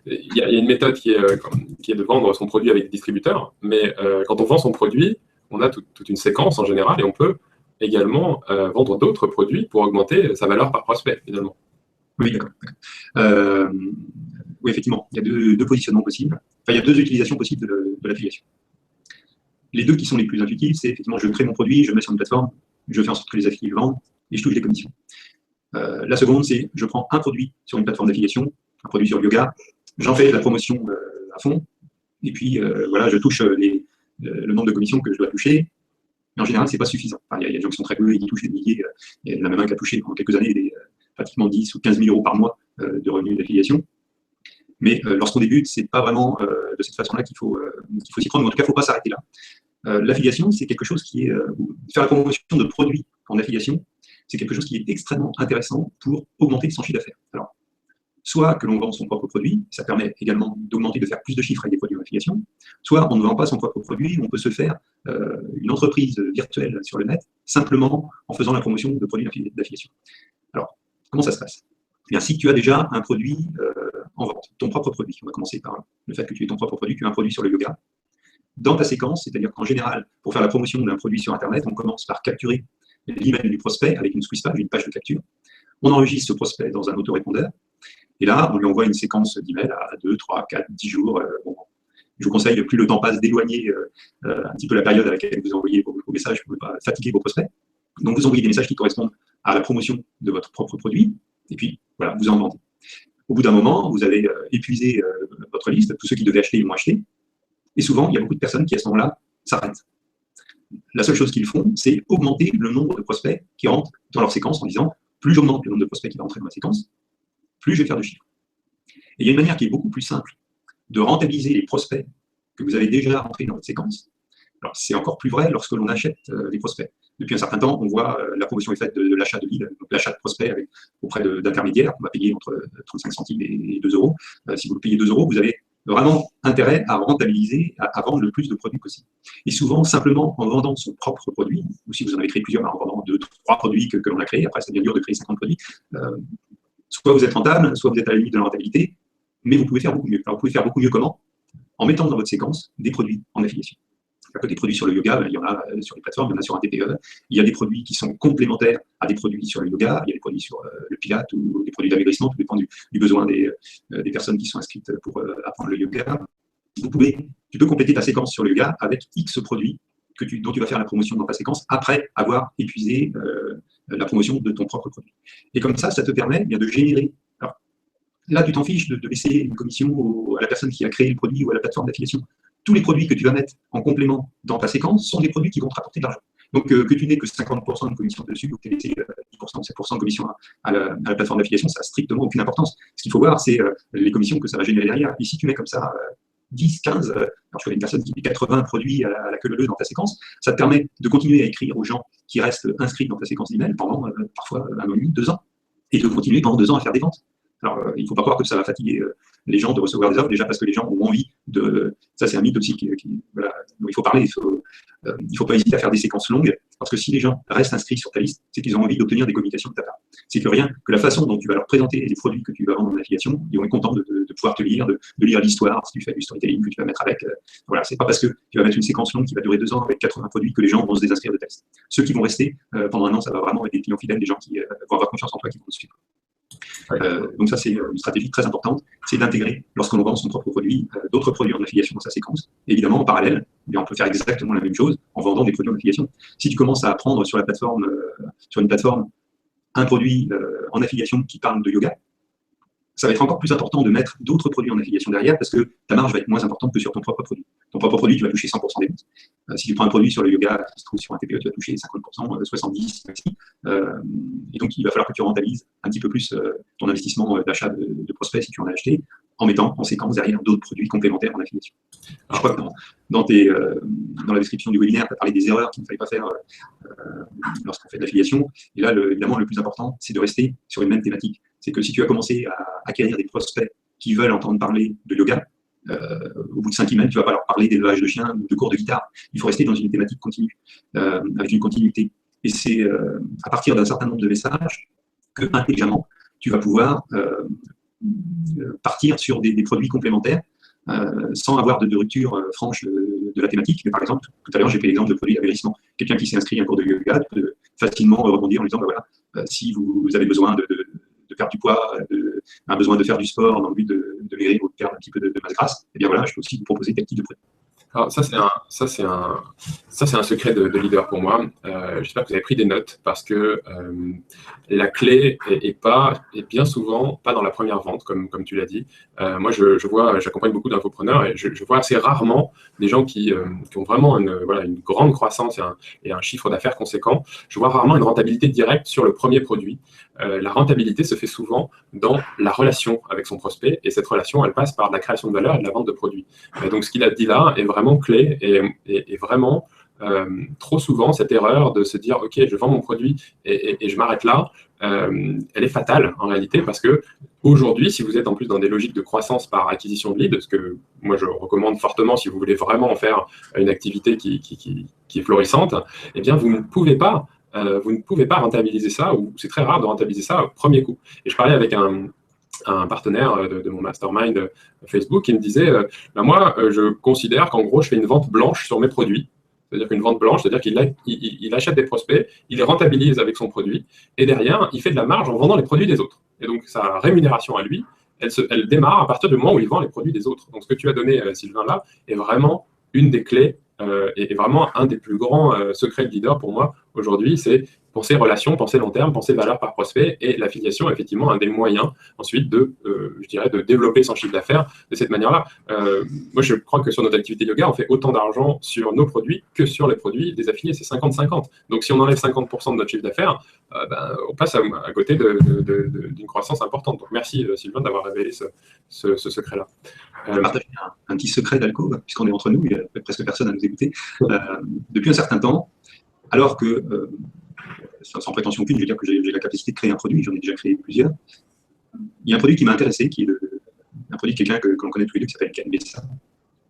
il y a une méthode qui est de vendre son produit avec des distributeurs, mais quand on vend son produit, on a toute une séquence en général, et on peut également vendre d'autres produits pour augmenter sa valeur par prospect, finalement. Oui, d'accord. Oui, effectivement, il y a deux positionnements possibles. Enfin, il y a deux utilisations possibles de l'affiliation. Les deux qui sont les plus intuitives, c'est effectivement, je crée mon produit, je le mets sur une plateforme, je fais en sorte que les affiliés le vendent, et je touche des commissions. La seconde, c'est je prends un produit sur une plateforme d'affiliation, un produit sur le yoga, j'en fais de la promotion à fond, et puis voilà, je touche le nombre de commissions que je dois toucher. Mais en général, ce n'est pas suffisant. Enfin, il y a des gens qui sont très peu et qui touchent des milliers. Il y en a même un qui a touché pendant quelques années pratiquement 10 ou 15 000 euros par mois de revenus d'affiliation. Mais lorsqu'on débute, ce n'est pas vraiment de cette façon-là qu'il faut s'y prendre, ou en tout cas, il ne faut pas s'arrêter là. L'affiliation, c'est quelque chose qui est… faire la promotion de produits en affiliation, c'est quelque chose qui est extrêmement intéressant pour augmenter son chiffre d'affaires. Alors, soit que l'on vend son propre produit, ça permet également d'augmenter, de faire plus de chiffres avec des produits en affiliation, soit on ne vend pas son propre produit, on peut se faire une entreprise virtuelle sur le net, simplement en faisant la promotion de produits d'affiliation. Alors, comment ça se passe? Eh bien, si tu as déjà un produit en vente, ton propre produit, on va commencer par le fait que tu aies ton propre produit, tu as un produit sur le yoga, dans ta séquence, c'est-à-dire qu'en général, pour faire la promotion d'un produit sur Internet, on commence par capturer l'email du prospect avec une squeeze page, une page de capture. On enregistre ce prospect dans un autorépondeur, et là, on lui envoie une séquence d'emails à 2, 3, 4, 10 jours. Bon, je vous conseille, plus le temps passe, d'éloigner un petit peu la période à laquelle vous envoyez vos messages pour ne pas fatiguer vos prospects. Donc, vous envoyez des messages qui correspondent à la promotion de votre propre produit, et puis, voilà, vous en vendez. Au bout d'un moment, vous avez épuisé votre liste, tous ceux qui devaient acheter, ils vont acheter, et souvent, il y a beaucoup de personnes qui, à ce moment-là, s'arrêtent. La seule chose qu'ils font, c'est augmenter le nombre de prospects qui rentrent dans leur séquence en disant, plus j'augmente le nombre de prospects qui vont rentrer dans ma séquence, plus je vais faire de chiffres. Et il y a une manière qui est beaucoup plus simple de rentabiliser les prospects que vous avez déjà rentrés dans votre séquence. Alors, c'est encore plus vrai lorsque l'on achète des prospects. Depuis un certain temps, on voit la promotion est faite de l'achat de leads, donc l'achat de prospects auprès d'intermédiaires. On va payer entre 35 centimes et 2 euros. Si vous le payez 2 euros, vous avez vraiment intérêt à rentabiliser, à vendre le plus de produits possible. Et souvent, simplement en vendant son propre produit, ou si vous en avez créé plusieurs, en vendant 2, 3 produits que l'on a créés, après, c'est bien dur de créer 50 produits, soit vous êtes rentable, soit vous êtes à la limite de la rentabilité, mais vous pouvez faire beaucoup mieux. Alors, vous pouvez faire beaucoup mieux comment? En mettant dans votre séquence des produits en affiliation. Il n'y a que des produits sur le yoga, il y en a sur les plateformes, il y en a sur un TPE. Il y a des produits qui sont complémentaires à des produits sur le yoga, il y a des produits sur le pilate ou des produits d'amaigrissement, tout dépend du besoin des personnes qui sont inscrites pour apprendre le yoga. Tu peux compléter ta séquence sur le yoga avec X produits dont tu vas faire la promotion dans ta séquence après avoir épuisé la promotion de ton propre produit. Et comme ça te permet bien de générer. Alors, là, tu t'en fiches de laisser une commission à la personne qui a créé le produit ou à la plateforme d'affiliation. Tous les produits que tu vas mettre en complément dans ta séquence sont des produits qui vont te rapporter de l'argent. Donc, que tu n'aies que 50% de commission dessus ou que tu aies laissé 10% ou 7% de commission à la plateforme d'affiliation, ça n'a strictement aucune importance. Ce qu'il faut voir, c'est les commissions que ça va générer derrière. Et si tu mets comme ça 10, 15, alors je connais une personne qui met 80 produits à la queue leu dans ta séquence, ça te permet de continuer à écrire aux gens qui restent inscrits dans ta séquence d'email pendant parfois 1 an et demi, 2 ans, et de continuer pendant 2 ans à faire des ventes. Alors, il ne faut pas croire que ça va fatiguer les gens de recevoir des offres, déjà parce que les gens ont envie de... Ça, c'est un mythe aussi voilà, dont il faut parler. Il ne faut pas hésiter à faire des séquences longues, parce que si les gens restent inscrits sur ta liste, c'est qu'ils ont envie d'obtenir des communications de ta part. C'est que la façon dont tu vas leur présenter les produits que tu vas vendre en affiliation, ils vont être contents de pouvoir te lire, de lire l'histoire, si tu fais du storytelling que tu vas mettre avec. Voilà, c'est pas parce que tu vas mettre une séquence longue qui va durer 2 ans avec 80 produits que les gens vont se désinscrire de ta liste. Ceux qui vont rester pendant 1 an, ça va vraiment être des clients fidèles, des gens qui vont avoir confiance en toi, qui vont te suivre. Donc ça, c'est une stratégie très importante, c'est d'intégrer, lorsqu'on vend son propre produit, d'autres produits en affiliation dans sa séquence. Et évidemment, en parallèle, on peut faire exactement la même chose en vendant des produits en affiliation. Si tu commences à apprendre sur une plateforme, un produit en affiliation qui parle de yoga, ça va être encore plus important de mettre d'autres produits en affiliation derrière parce que ta marge va être moins importante que sur ton propre produit. Ton propre produit, tu vas toucher 100% des ventes. Si tu prends un produit sur le yoga qui se trouve sur un TPE, tu vas toucher 50%, 70% maxi. Et donc, il va falloir que tu rentabilises un petit peu plus ton investissement d'achat de prospects si tu en as acheté, en mettant en séquence derrière d'autres produits complémentaires en affiliation. Je crois que dans la description du webinaire, tu as parlé des erreurs qu'il ne fallait pas faire lorsqu'on fait de l'affiliation. Et là, évidemment, le plus important, c'est de rester sur une même thématique. C'est que si tu as commencé à acquérir des prospects qui veulent entendre parler de yoga, au bout de 5 emails, tu ne vas pas leur parler d'élevage de chiens ou de cours de guitare. Il faut rester dans une thématique continue, avec une continuité. Et c'est à partir d'un certain nombre de messages que, intelligemment, tu vas pouvoir partir sur des produits complémentaires sans avoir de rupture franche de la thématique. Mais par exemple, tout à l'heure, j'ai pris l'exemple de produits d'amaigrissement. Quelqu'un qui s'est inscrit à un cours de yoga peut facilement rebondir en disant, voilà, si vous avez besoin de perdre du poids, un besoin de faire du sport dans le but de maigrir ou de perdre un petit peu de masse grasse, et bien voilà, je peux aussi vous proposer tel type de produit. Alors ça c'est un secret de leader pour moi. J'espère que vous avez pris des notes parce que la clé est bien souvent pas dans la première vente comme tu l'as dit. Moi j'accompagne beaucoup d'infopreneurs et je vois assez rarement des gens qui ont vraiment une grande croissance et un chiffre d'affaires conséquent. Je vois rarement une rentabilité directe sur le premier produit. La rentabilité se fait souvent dans la relation avec son prospect et cette relation elle passe par la création de valeur et de la vente de produits. Donc ce qu'il a dit là est vraiment clé et vraiment trop souvent cette erreur de se dire ok je vends mon produit et je m'arrête là, elle est fatale en réalité parce que aujourd'hui si vous êtes en plus dans des logiques de croissance par acquisition de leads, ce que moi je recommande fortement si vous voulez vraiment en faire une activité qui est florissante, eh bien vous ne pouvez pas rentabiliser ça, ou c'est très rare de rentabiliser ça au premier coup. Et je parlais avec un un partenaire de mon mastermind Facebook qui me disait bah moi, je considère qu'en gros, je fais une vente blanche sur mes produits. C'est-à-dire qu'une vente blanche, c'est-à-dire qu'il achète des prospects, il les rentabilise avec son produit, et derrière, il fait de la marge en vendant les produits des autres. Et donc, sa rémunération à lui, elle démarre à partir du moment où il vend les produits des autres. Donc, ce que tu as donné, Sylvain, là, est vraiment une des clés et vraiment un des plus grands secrets de leader pour moi aujourd'hui, c'est penser relation, penser long terme, penser valeur par prospect, et l'affiliation est effectivement un des moyens ensuite je dirais, de développer son chiffre d'affaires de cette manière-là. Moi, je crois que sur notre activité yoga, on fait autant d'argent sur nos produits que sur les produits des affiliés. C'est 50-50. Donc, si on enlève 50% de notre chiffre d'affaires, on passe à côté d'une croissance importante. Donc, merci Sylvain d'avoir révélé ce secret-là. Je vais partager un petit secret d'alcôve, puisqu'on est entre nous, il n'y a presque personne à nous écouter. Depuis un certain temps, alors que, sans prétention aucune, je veux dire que j'ai la capacité de créer un produit, j'en ai déjà créé plusieurs, il y a un produit qui m'a intéressé, qui est un produit de quelqu'un que l'on connaît tous les deux, qui s'appelle Ken Bessa,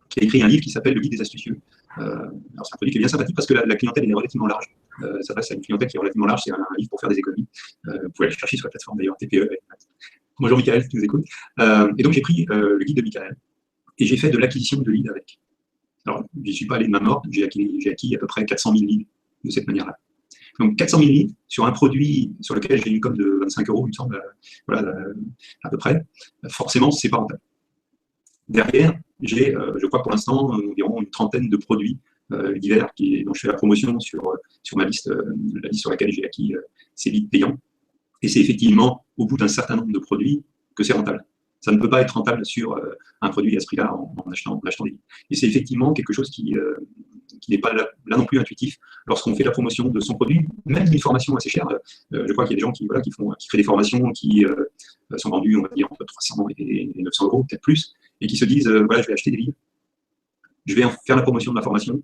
qui a écrit un livre qui s'appelle Le Guide des astucieux. Alors c'est un produit qui est bien sympathique parce que la clientèle est relativement large. Ça s'adresse à une clientèle qui est relativement large, c'est un livre pour faire des économies. Vous pouvez aller chercher sur la plateforme d'ailleurs, TPE. Bonjour Michael, si tu nous écoutes. Et donc j'ai pris le guide de Michael et j'ai fait de l'acquisition de leads avec. Alors, je ne suis pas allé de ma mort, j'ai acquis à peu près 400 000 leads de cette manière-là. Donc 400 000 leads sur un produit sur lequel j'ai une com de 25 €, il me semble, voilà, à peu près, forcément, c'est pas rentable. Derrière, j'ai, je crois pour l'instant, environ une trentaine de produits divers dont je fais la promotion sur ma liste, la liste sur laquelle j'ai acquis ces leads payants. Et c'est effectivement au bout d'un certain nombre de produits que c'est rentable. Ça ne peut pas être rentable sur un produit à ce prix-là en achetant des leads. Et c'est effectivement quelque chose qui n'est pas là non plus intuitif lorsqu'on fait la promotion de son produit, même une formation assez chère. Je crois qu'il y a des gens qui créent des formations qui sont vendues, on va dire, entre 300 et 900 €, peut-être plus, et qui se disent, voilà, je vais acheter des leads, je vais faire la promotion de ma formation,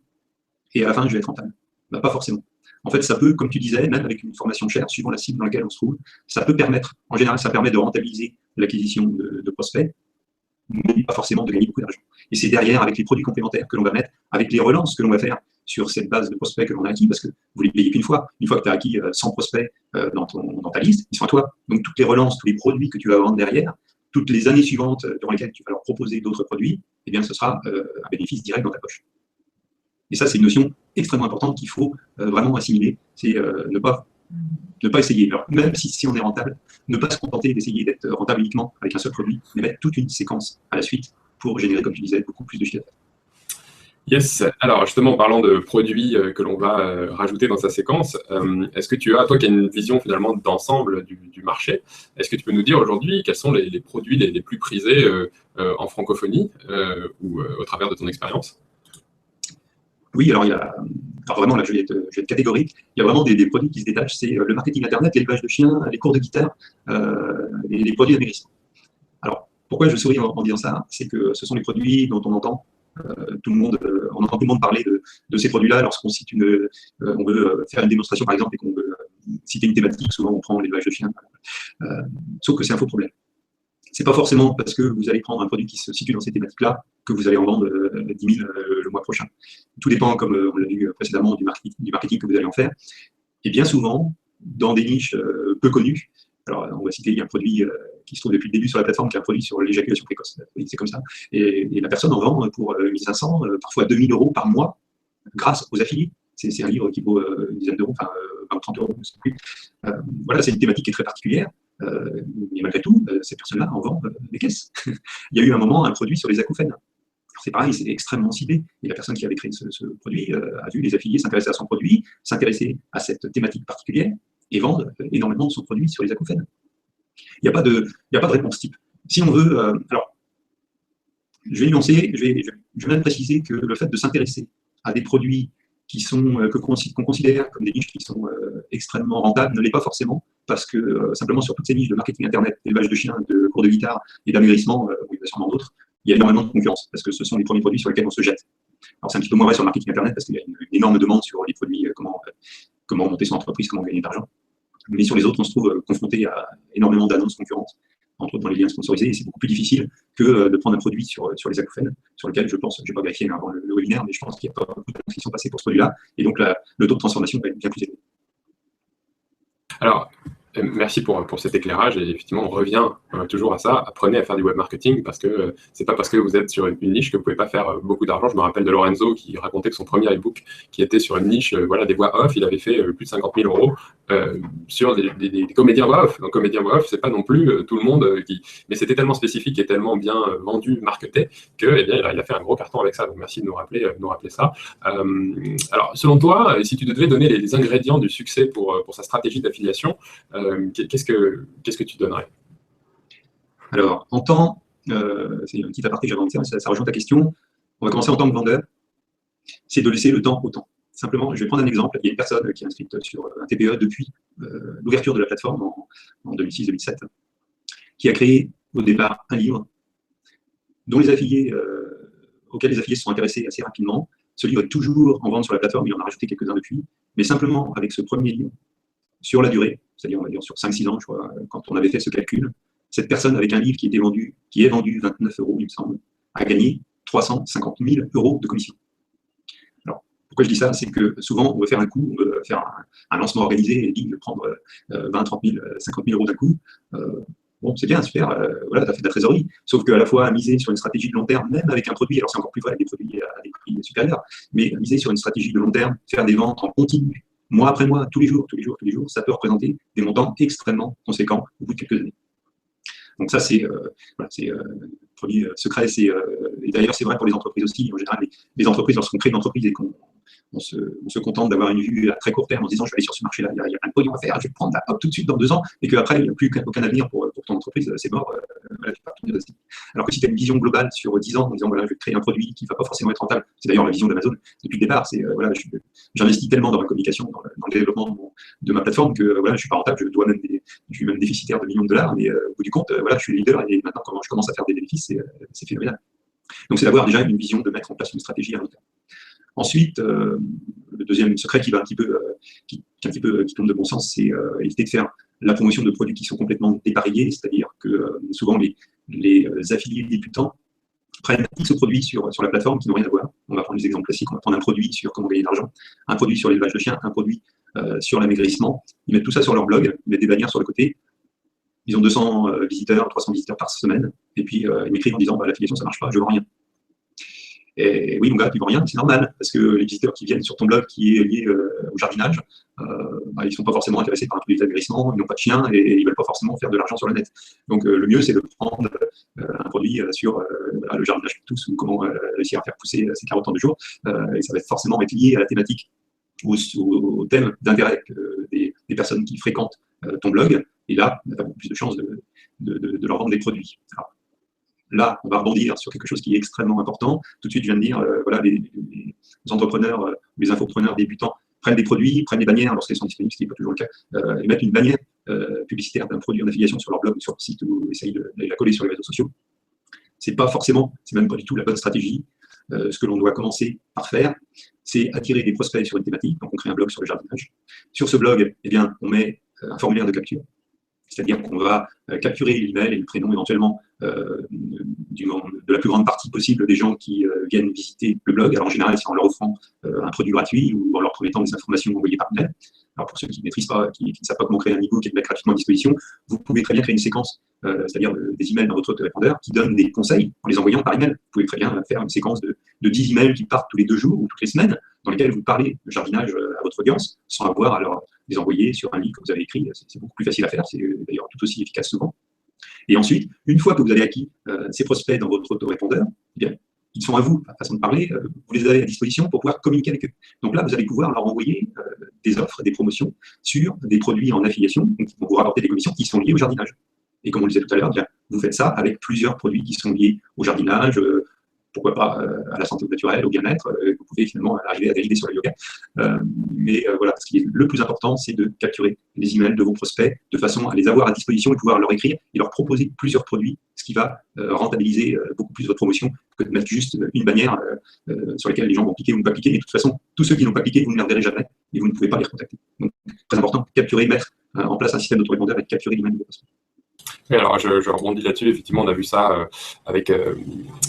et à la fin, je vais être rentable. Bah, pas forcément. En fait, ça peut, comme tu disais, même avec une formation chère, suivant la cible dans laquelle on se trouve, ça peut permettre, en général, ça permet de rentabiliser l'acquisition de prospects, mais pas forcément de gagner beaucoup d'argent. Et c'est derrière, avec les produits complémentaires que l'on va mettre, avec les relances que l'on va faire sur cette base de prospects que l'on a acquis, parce que vous ne les payez qu'une fois. Une fois que tu as acquis 100 prospects dans ta liste, ils sont à toi. Donc toutes les relances, tous les produits que tu vas vendre derrière, toutes les années suivantes durant lesquelles tu vas leur proposer d'autres produits, eh bien, ce sera un bénéfice direct dans ta poche. Et ça, c'est une notion extrêmement importante qu'il faut vraiment assimiler. C'est ne pas essayer. Alors, même si on est rentable, ne pas se contenter d'essayer d'être rentable uniquement avec un seul produit, mais mettre toute une séquence à la suite pour générer, comme tu disais, beaucoup plus de chiffre d'affaires. Yes. Alors, justement, en parlant de produits que l'on va rajouter dans sa séquence, est-ce que tu as, toi qui as une vision finalement d'ensemble du marché, est-ce que tu peux nous dire aujourd'hui quels sont les produits les plus prisés en francophonie ou au travers de ton expérience? Oui, alors vraiment, là, je vais être catégorique. Il y a vraiment des produits qui se détachent. C'est le marketing Internet, l'élevage de chiens, les cours de guitare et les produits d'amaigrissement. Alors, pourquoi je souris en disant ça? C'est que ce sont les produits dont on entend tout le monde parler de ces produits-là lorsqu'on cite on veut faire une démonstration, par exemple, et qu'on veut citer une thématique. Souvent, on prend l'élevage de chiens. Sauf que c'est un faux problème. C'est pas forcément parce que vous allez prendre un produit qui se situe dans ces thématiques-là que vous allez en vendre 10 000 le mois prochain. Tout dépend, comme on l'a vu précédemment, du marketing que vous allez en faire. Et bien souvent, dans des niches peu connues, alors on va citer, il y a un produit qui se trouve depuis le début sur la plateforme, qui est un produit sur l'éjaculation précoce. C'est comme ça. Et la personne en vend pour 1 500, parfois 2 000 € par mois, grâce aux affiliés. C'est un livre qui vaut une dizaine d'euros, enfin 20 ou 30 €, je ne sais plus. Voilà, c'est une thématique qui est très particulière. Mais malgré tout, ces personnes-là en vendent des caisses. Il y a eu un moment un produit sur les acouphènes. C'est pareil, c'est extrêmement ciblé. Et la personne qui avait créé ce produit a vu les affiliés s'intéresser à son produit, s'intéresser à cette thématique particulière et vendre énormément de son produit sur les acouphènes. Il n'y a pas de réponse type. Si on veut... alors, je vais nuancer, je vais même préciser que le fait de s'intéresser à des produits qu'on considère comme des niches qui sont extrêmement rentables ne l'est pas forcément, parce que simplement sur toutes ces niches de marketing Internet, d'élevage de chiens, de cours de guitare et d'amaigrissement, il y en a sûrement d'autres, il y a énormément de concurrence, parce que ce sont les premiers produits sur lesquels on se jette. Alors c'est un petit peu moins vrai sur le marketing Internet, parce qu'il y a une énorme demande sur les produits, comment monter son entreprise, comment gagner de l'argent. Mais sur les autres, on se trouve confronté à énormément d'annonces concurrentes, entre autres dans les liens sponsorisés, et c'est beaucoup plus difficile que de prendre un produit sur les acouphènes, sur lequel je pense, je n'ai pas vérifié avant le webinaire, mais je pense qu'il n'y a pas beaucoup d'annonces qui sont passées pour ce produit-là, et donc le taux de transformation va être bien plus élevé. Alors, Merci pour cet éclairage. Et effectivement, on revient toujours à ça. Apprenez à faire du web marketing parce que c'est pas parce que vous êtes sur une niche que vous pouvez pas faire beaucoup d'argent. Je me rappelle de Lorenzo qui racontait que son premier e-book, qui était sur une niche, voilà, des voix off, il avait fait plus de 50 000 euros sur des comédiens voix off. Donc, comédiens voix off, c'est pas non plus tout le monde qui. Mais c'était tellement spécifique et tellement bien vendu, marketé, que, eh bien, il a fait un gros carton avec ça. Donc, merci de nous rappeler ça. Alors, selon toi, si tu devais donner les ingrédients du succès pour sa stratégie d'affiliation, qu'est-ce que tu donnerais? Alors, en temps, c'est une petite aparté que j'avais envie de faire, ça rejoint ta question. On va commencer en tant que vendeur, c'est de laisser le temps au temps. Simplement, je vais prendre un exemple. Il y a une personne qui est inscrite sur un TPE depuis l'ouverture de la plateforme en 2006-2007, qui a créé au départ un livre dont les affiliés, auquel les affiliés se sont intéressés assez rapidement. Ce livre est toujours en vente sur la plateforme, il en a rajouté quelques-uns depuis, mais simplement avec ce premier livre, sur la durée, c'est-à-dire on va dire sur 5-6 ans, je crois, quand on avait fait ce calcul, cette personne avec un livre qui est vendu 29 euros, il me semble, a gagné 350 000 euros de commission. Alors, pourquoi je dis ça? C'est que souvent, on veut faire un coup, on veut faire un lancement organisé et dit, je vais prendre 20, 30 000, 50 000 euros d'un coup. Bon, c'est bien, super, voilà, tu as fait de la trésorerie. Sauf qu'à la fois, miser sur une stratégie de long terme, même avec un produit, alors c'est encore plus vrai avec des produits à des prix supérieurs, mais miser sur une stratégie de long terme, faire des ventes en continu, mois après mois, tous les jours, ça peut représenter des montants extrêmement conséquents au bout de quelques années. Donc ça, c'est produit secret. Et d'ailleurs, c'est vrai pour les entreprises aussi. En général, les entreprises, lorsqu'on crée une entreprise et qu'on se contente d'avoir une vue à très court terme en se disant je vais aller sur ce marché-là, il y a plein de produits à faire, je vais prendre là, hop, tout de suite dans 2 ans, et qu'après, il n'y a plus aucun avenir pour ton entreprise, c'est mort, voilà, tu peux pas retourner aussi. Alors que si tu as une vision globale sur 10 ans en disant voilà, je vais créer un produit qui ne va pas forcément être rentable, c'est d'ailleurs la vision d'Amazon depuis le départ, c'est voilà, j'investis tellement dans la communication, dans le développement de ma plateforme que voilà, je ne suis pas rentable, je suis même déficitaire de millions de dollars, mais au bout du compte, voilà, je suis leader et maintenant quand je commence à faire des bénéfices, c'est phénoménal. Donc c'est d'avoir déjà une vision, de mettre en place une stratégie à long terme. Ensuite, le deuxième secret qui tombe de bon sens, c'est éviter de faire la promotion de produits qui sont complètement dépareillés, c'est-à-dire que souvent les affiliés débutants prennent X produits sur la plateforme qui n'ont rien à voir. On va prendre des exemples classiques, on va prendre un produit sur comment gagner de l'argent, un produit sur l'élevage de chiens, un produit sur l'amaigrissement. Ils mettent tout ça sur leur blog, ils mettent des bannières sur le côté. Ils ont 200 visiteurs, 300 visiteurs par semaine, et puis ils m'écrivent en disant bah, l'affiliation ça marche pas, je vends rien. Et oui, mon gars, tu vends rien, c'est normal, parce que les visiteurs qui viennent sur ton blog qui est lié au jardinage, bah, ils ne sont pas forcément intéressés par un produit d'agressement, ils n'ont pas de chien et ils ne veulent pas forcément faire de l'argent sur le net. Donc le mieux, c'est de prendre un produit sur le jardinage pour tous, ou comment réussir à faire pousser ses carottes en 2 jours, et ça va forcément être lié à la thématique, au thème d'intérêt des personnes qui fréquentent ton blog, et là, tu as beaucoup plus de chances de leur vendre des produits. Alors, là, on va rebondir sur quelque chose qui est extrêmement important. Tout de suite, je viens de dire, voilà, les entrepreneurs, les infopreneurs débutants prennent des produits, prennent des bannières lorsqu'elles sont disponibles, ce qui n'est pas toujours le cas, et mettent une bannière publicitaire d'un produit en affiliation sur leur blog ou sur leur site ou essayent de la coller sur les réseaux sociaux. C'est même pas du tout la bonne stratégie. Ce que l'on doit commencer par faire, c'est attirer des prospects sur une thématique. Donc, on crée un blog sur le jardinage. Sur ce blog, eh bien, on met un formulaire de capture. C'est-à-dire qu'on va capturer l'email et le prénom éventuellement de la plus grande partie possible des gens qui viennent visiter le blog. Alors en général, c'est en leur offrant un produit gratuit ou en leur promettant des informations envoyées par mail. Alors pour ceux qui ne maîtrisent pas, qui ne savent pas comment créer un e-book et le mettre gratuitement à disposition, vous pouvez très bien créer une séquence, c'est-à-dire des emails dans votre autorépondeur qui donnent des conseils en les envoyant par email. Vous pouvez très bien faire une séquence de 10 emails qui partent tous les 2 jours ou toutes les semaines, dans lesquels vous parlez de jardinage à votre audience, sans avoir à les envoyer sur un livre que vous avez écrit. C'est beaucoup plus facile à faire, c'est d'ailleurs tout aussi efficace souvent. Et ensuite, une fois que vous avez acquis ces prospects dans votre autorépondeur, eh bien, ils sont à vous, façon de parler, vous les avez à disposition pour pouvoir communiquer avec eux. Donc là, vous allez pouvoir leur envoyer des offres, des promotions sur des produits en affiliation qui vont vous rapporter des commissions qui sont liées au jardinage. Et comme on le disait tout à l'heure, eh bien, vous faites ça avec plusieurs produits qui sont liés au jardinage, pourquoi pas à la santé naturelle, au bien-être. Vous pouvez finalement arriver à dériver sur le yoga. Mais voilà, ce qui est le plus important, c'est de capturer les emails de vos prospects de façon à les avoir à disposition et pouvoir leur écrire et leur proposer plusieurs produits, ce qui va rentabiliser beaucoup plus votre promotion que de mettre juste une bannière sur laquelle les gens vont cliquer ou ne pas cliquer. Et de toute façon, tous ceux qui n'ont pas cliqué, vous ne les reverrez jamais et vous ne pouvez pas les recontacter. Donc, très important, capturer, mettre en place un système d'autorépondeur et capturer l'email de vos prospects. Oui, alors je rebondis là-dessus. Effectivement, on a vu ça avec,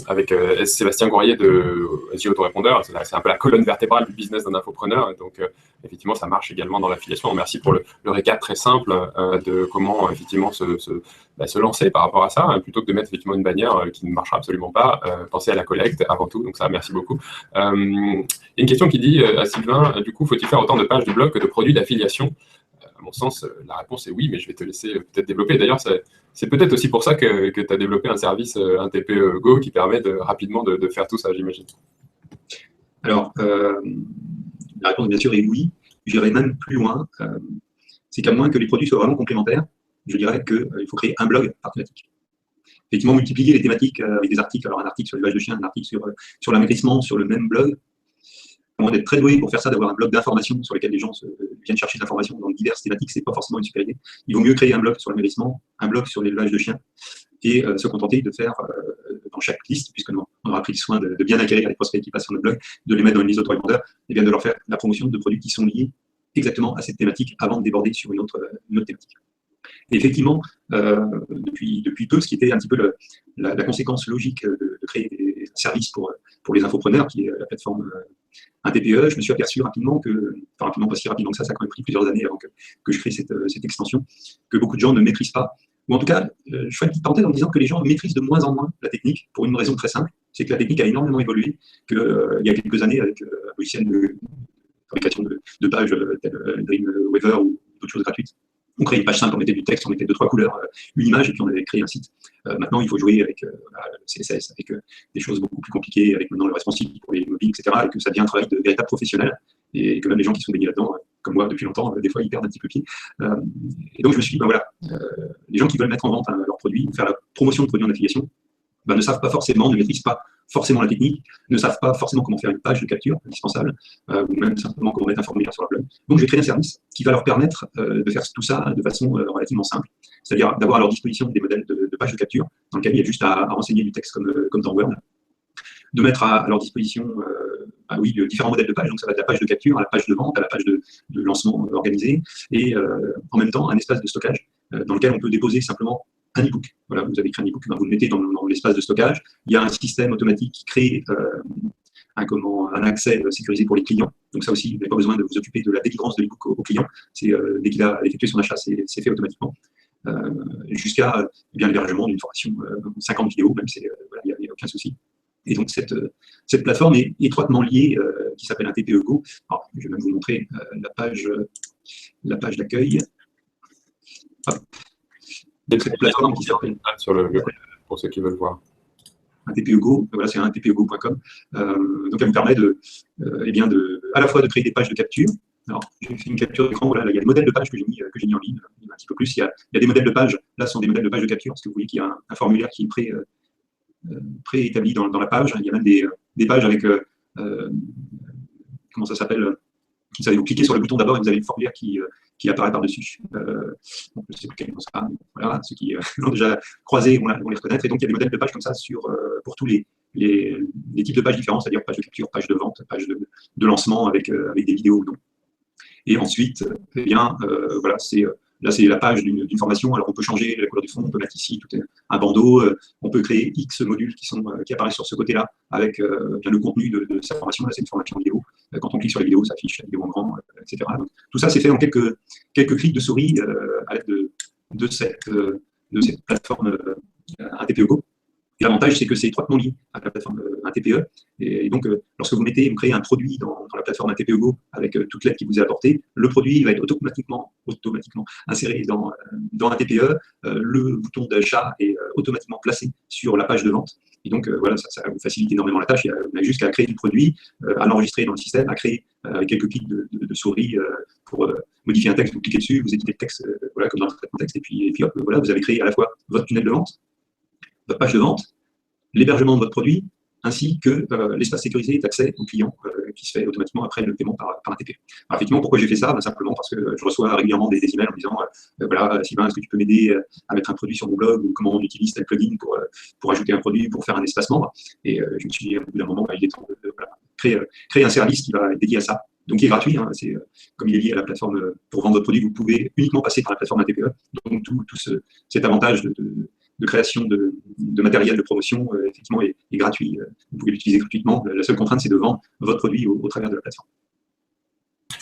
avec Sébastien Gourier de SJ Autorépondeur. C'est un peu la colonne vertébrale du business d'un infopreneur. Donc, effectivement, ça marche également dans l'affiliation. Merci pour le récap très simple de comment effectivement se lancer par rapport à ça, hein, plutôt que de mettre effectivement une bannière qui ne marchera absolument pas. Pensez à la collecte avant tout. Donc ça, merci beaucoup. Il y a une question qui dit à Sylvain, du coup, faut-il faire autant de pages de blog que de produits d'affiliation? À mon sens, la réponse est oui, mais je vais te laisser peut-être développer. D'ailleurs, c'est peut-être aussi pour ça que tu as développé un service, un TPE Go, qui permet rapidement de faire tout ça, j'imagine. Alors, la réponse, bien sûr, est oui. J'irai même plus loin. C'est qu'à moins que les produits soient vraiment complémentaires, je dirais qu'il faut créer un blog par thématique. Effectivement, multiplier les thématiques avec des articles. Alors, un article sur l'élevage de chiens, un article sur l'amaigrissement, sur le même blog. À moins d'être très doué pour faire ça, d'avoir un blog d'informations sur lequel les gens viennent chercher de l'information dans diverses thématiques, c'est pas forcément une super idée. Il vaut mieux créer un blog sur l'amaigrissement, un blog sur l'élevage de chiens, et se contenter de faire dans chaque liste, puisqu'on aura pris le soin de bien acquérir les prospects qui passent sur notre blog, de les mettre dans une liste d'autorépondeurs, et bien de leur faire la promotion de produits qui sont liés exactement à cette thématique avant de déborder sur une autre thématique. Et effectivement, depuis peu, ce qui était un petit peu la conséquence logique de créer des services pour les infopreneurs, qui est la plateforme un TPE, je me suis aperçu rapidement enfin rapidement, pas si rapidement que ça a quand même pris plusieurs années avant que je crée cette extension, que beaucoup de gens ne maîtrisent pas. Ou en tout cas, je fais une petite parenthèse en disant que les gens maîtrisent de moins en moins la technique, pour une raison très simple, c'est que la technique a énormément évolué, qu'il y a quelques années, avec un logiciel de fabrication de pages tel Dreamweaver ou d'autres choses gratuites, on créait une page simple, on mettait du texte, on mettait 2-3 couleurs, une image, et puis on avait créé un site. Maintenant, il faut jouer avec le CSS, avec des choses beaucoup plus compliquées, avec maintenant le responsive pour les mobiles, etc., et que ça devient un travail de véritable professionnel, et que même les gens qui sont baignés là-dedans, comme moi depuis longtemps, des fois, ils perdent un petit peu pied. Et donc, je me suis dit, ben voilà, les gens qui veulent mettre en vente leurs produits, faire la promotion de produits en affiliation, ne savent pas forcément, ne maîtrisent pas forcément la technique, ne savent pas forcément comment faire une page de capture indispensable, ou même simplement comment mettre un formulaire sur leur blog. Donc, j'ai créé un service qui va leur permettre de faire tout ça de façon relativement simple, c'est-à-dire d'avoir à leur disposition des modèles de pages de capture, dans lesquels il y a juste à renseigner du texte comme dans Word, de mettre à leur disposition différents modèles de pages, donc ça va de la page de capture à la page de vente, à la page de lancement organisé, et en même temps un espace de stockage dans lequel on peut déposer simplement un e-book. Voilà, vous avez créé un e-book, vous le mettez dans l'espace de stockage. Il y a un système automatique qui crée un accès sécurisé pour les clients. Donc ça aussi, vous n'avez pas besoin de vous occuper de la délivrance de l'e-book au client. Dès qu'il a effectué son achat, c'est fait automatiquement. Jusqu'à l'hébergement d'une formation, 50 vidéos, même, il n'y a aucun souci. Et donc cette plateforme est étroitement liée, qui s'appelle un TPE Go. Alors, je vais même vous montrer la page d'accueil. Donc, cette plateforme qui s'appelle pour ceux qui veulent voir. Un TPE Go, voilà, c'est un tpego.com. Donc, elle me permet à la fois de créer des pages de capture. Alors, j'ai fait une capture d'écran, voilà, là, il y a des modèles de pages que j'ai mis en ligne, un petit peu plus. Il y a des modèles de pages, là, ce sont des modèles de pages de capture, parce que vous voyez qu'il y a un formulaire qui est préétabli dans la page. Il y a même des pages avec, comment ça s'appelle? Vous savez, vous cliquez sur le bouton d'abord et vous avez le formulaire qui apparaît par-dessus. Je ne sais plus quel nom ça a. Voilà, ceux qui l'ont déjà croisé vont les reconnaître. Et donc, il y a des modèles de pages comme ça pour tous les types de pages différents, c'est-à-dire page de capture, page de vente, page de lancement avec des vidéos ou non. Et ensuite, voilà, là, c'est la page d'une formation. Alors, on peut changer la couleur du fond, on peut mettre ici un bandeau, on peut créer X modules qui apparaissent sur ce côté-là avec le contenu de sa formation. Là, c'est une formation vidéo. Quand on clique sur les vidéos, ça affiche la vidéo en grand, etc. Donc, tout ça, c'est fait en quelques clics de souris à l'aide de cette plateforme un TPE Go. Et l'avantage, c'est que c'est étroitement lié à la plateforme un TPE. Et donc, lorsque vous créez un produit dans la plateforme un TPE Go avec toute l'aide qui vous est apportée, le produit va être automatiquement inséré dans un TPE. Le bouton d'achat est automatiquement placé sur la page de vente. Et donc, voilà, ça vous facilite énormément la tâche. On a juste qu'à créer du produit, à l'enregistrer dans le système, à créer avec quelques clics de souris pour modifier un texte. Vous cliquez dessus, vous éditez le texte, voilà, comme dans le traitement de texte. Et puis hop, voilà, vous avez créé à la fois votre tunnel de vente, votre page de vente, l'hébergement de votre produit, ainsi que l'espace sécurisé d'accès aux clients qui se fait automatiquement après le paiement par un TP. Alors, effectivement, pourquoi j'ai fait ça? Simplement parce que je reçois régulièrement des emails en me disant voilà, Sylvain, est-ce que tu peux m'aider à mettre un produit sur mon blog, ou comment on utilise tel plugin pour ajouter un produit, pour faire un espace membre. Et je me suis dit, au bout d'un moment, il est temps de créer un service qui va être dédié à ça, donc qui est gratuit. Hein, comme il est lié à la plateforme pour vendre votre produit, vous pouvez uniquement passer par la plateforme ATPE. Donc cet avantage de création de matériel de promotion, effectivement, est gratuit. Vous pouvez l'utiliser gratuitement. La seule contrainte, c'est de vendre votre produit au travers de la plateforme.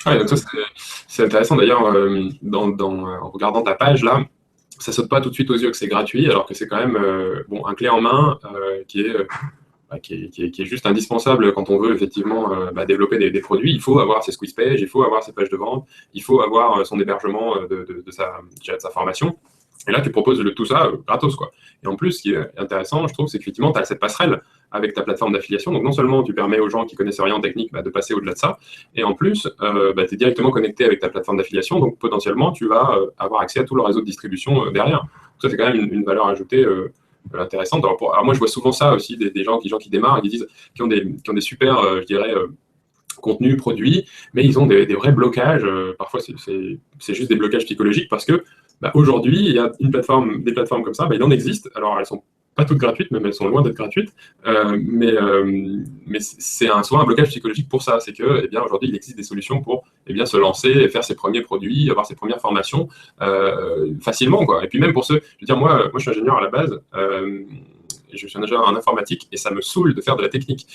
Ouais, donc ça, c'est intéressant d'ailleurs, en regardant ta page là, ça saute pas tout de suite aux yeux que c'est gratuit, alors que c'est quand même bon, un clé en main qui est juste indispensable quand on veut effectivement développer des produits. Il faut avoir ses squeeze pages, il faut avoir ses pages de vente, il faut avoir son hébergement de sa formation. Et là, tu proposes tout ça gratos, quoi. Et en plus, ce qui est intéressant, je trouve, c'est qu'effectivement, tu as cette passerelle avec ta plateforme d'affiliation. Donc, non seulement tu permets aux gens qui connaissent rien en technique de passer au-delà de ça, et en plus, tu es directement connecté avec ta plateforme d'affiliation. Donc, potentiellement, tu vas avoir accès à tout le réseau de distribution derrière. Donc, ça, c'est quand même une valeur ajoutée intéressante. Alors, moi, je vois souvent ça aussi, des gens qui démarrent, qui ont des super, je dirais, contenus, produits, mais ils ont des vrais blocages. Parfois, c'est juste des blocages psychologiques parce que aujourd'hui, il y a des plateformes comme ça, il en existe. Alors, elles sont pas toutes gratuites, même elles sont loin d'être gratuites. Mais c'est souvent un blocage psychologique pour ça. C'est que, aujourd'hui, il existe des solutions pour se lancer, faire ses premiers produits, avoir ses premières formations facilement, quoi. Et puis même pour ceux, je veux dire, moi, je suis ingénieur à la base. Je suis ingénieur en informatique et ça me saoule de faire de la technique.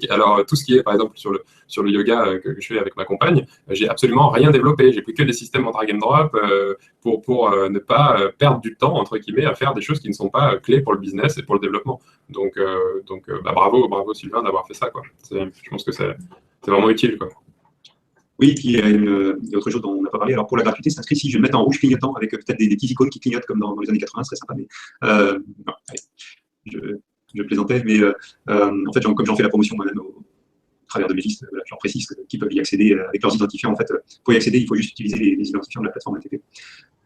Alors, tout ce qui est, par exemple, sur le yoga que je fais avec ma compagne, j'ai absolument rien développé. J'ai pris que des systèmes en drag and drop pour ne pas perdre du temps, entre guillemets, à faire des choses qui ne sont pas clés pour le business et pour le développement. Donc bravo Sylvain d'avoir fait ça, quoi. Je pense que c'est vraiment utile, quoi. Oui, puis il y a autre chose dont on n'a pas parlé. Alors pour la gratuité, c'est inscrit si je vais le mettre en rouge clignotant avec peut-être des petites icônes qui clignotent comme dans les années 80, ce serait sympa. Mais non, allez, je plaisantais, mais en fait, comme j'en fais la promotion moi-même au travers de mes listes, j'en précise qui peuvent y accéder avec leurs identifiants. En fait, pour y accéder, il faut juste utiliser les identifiants de la plateforme ATP.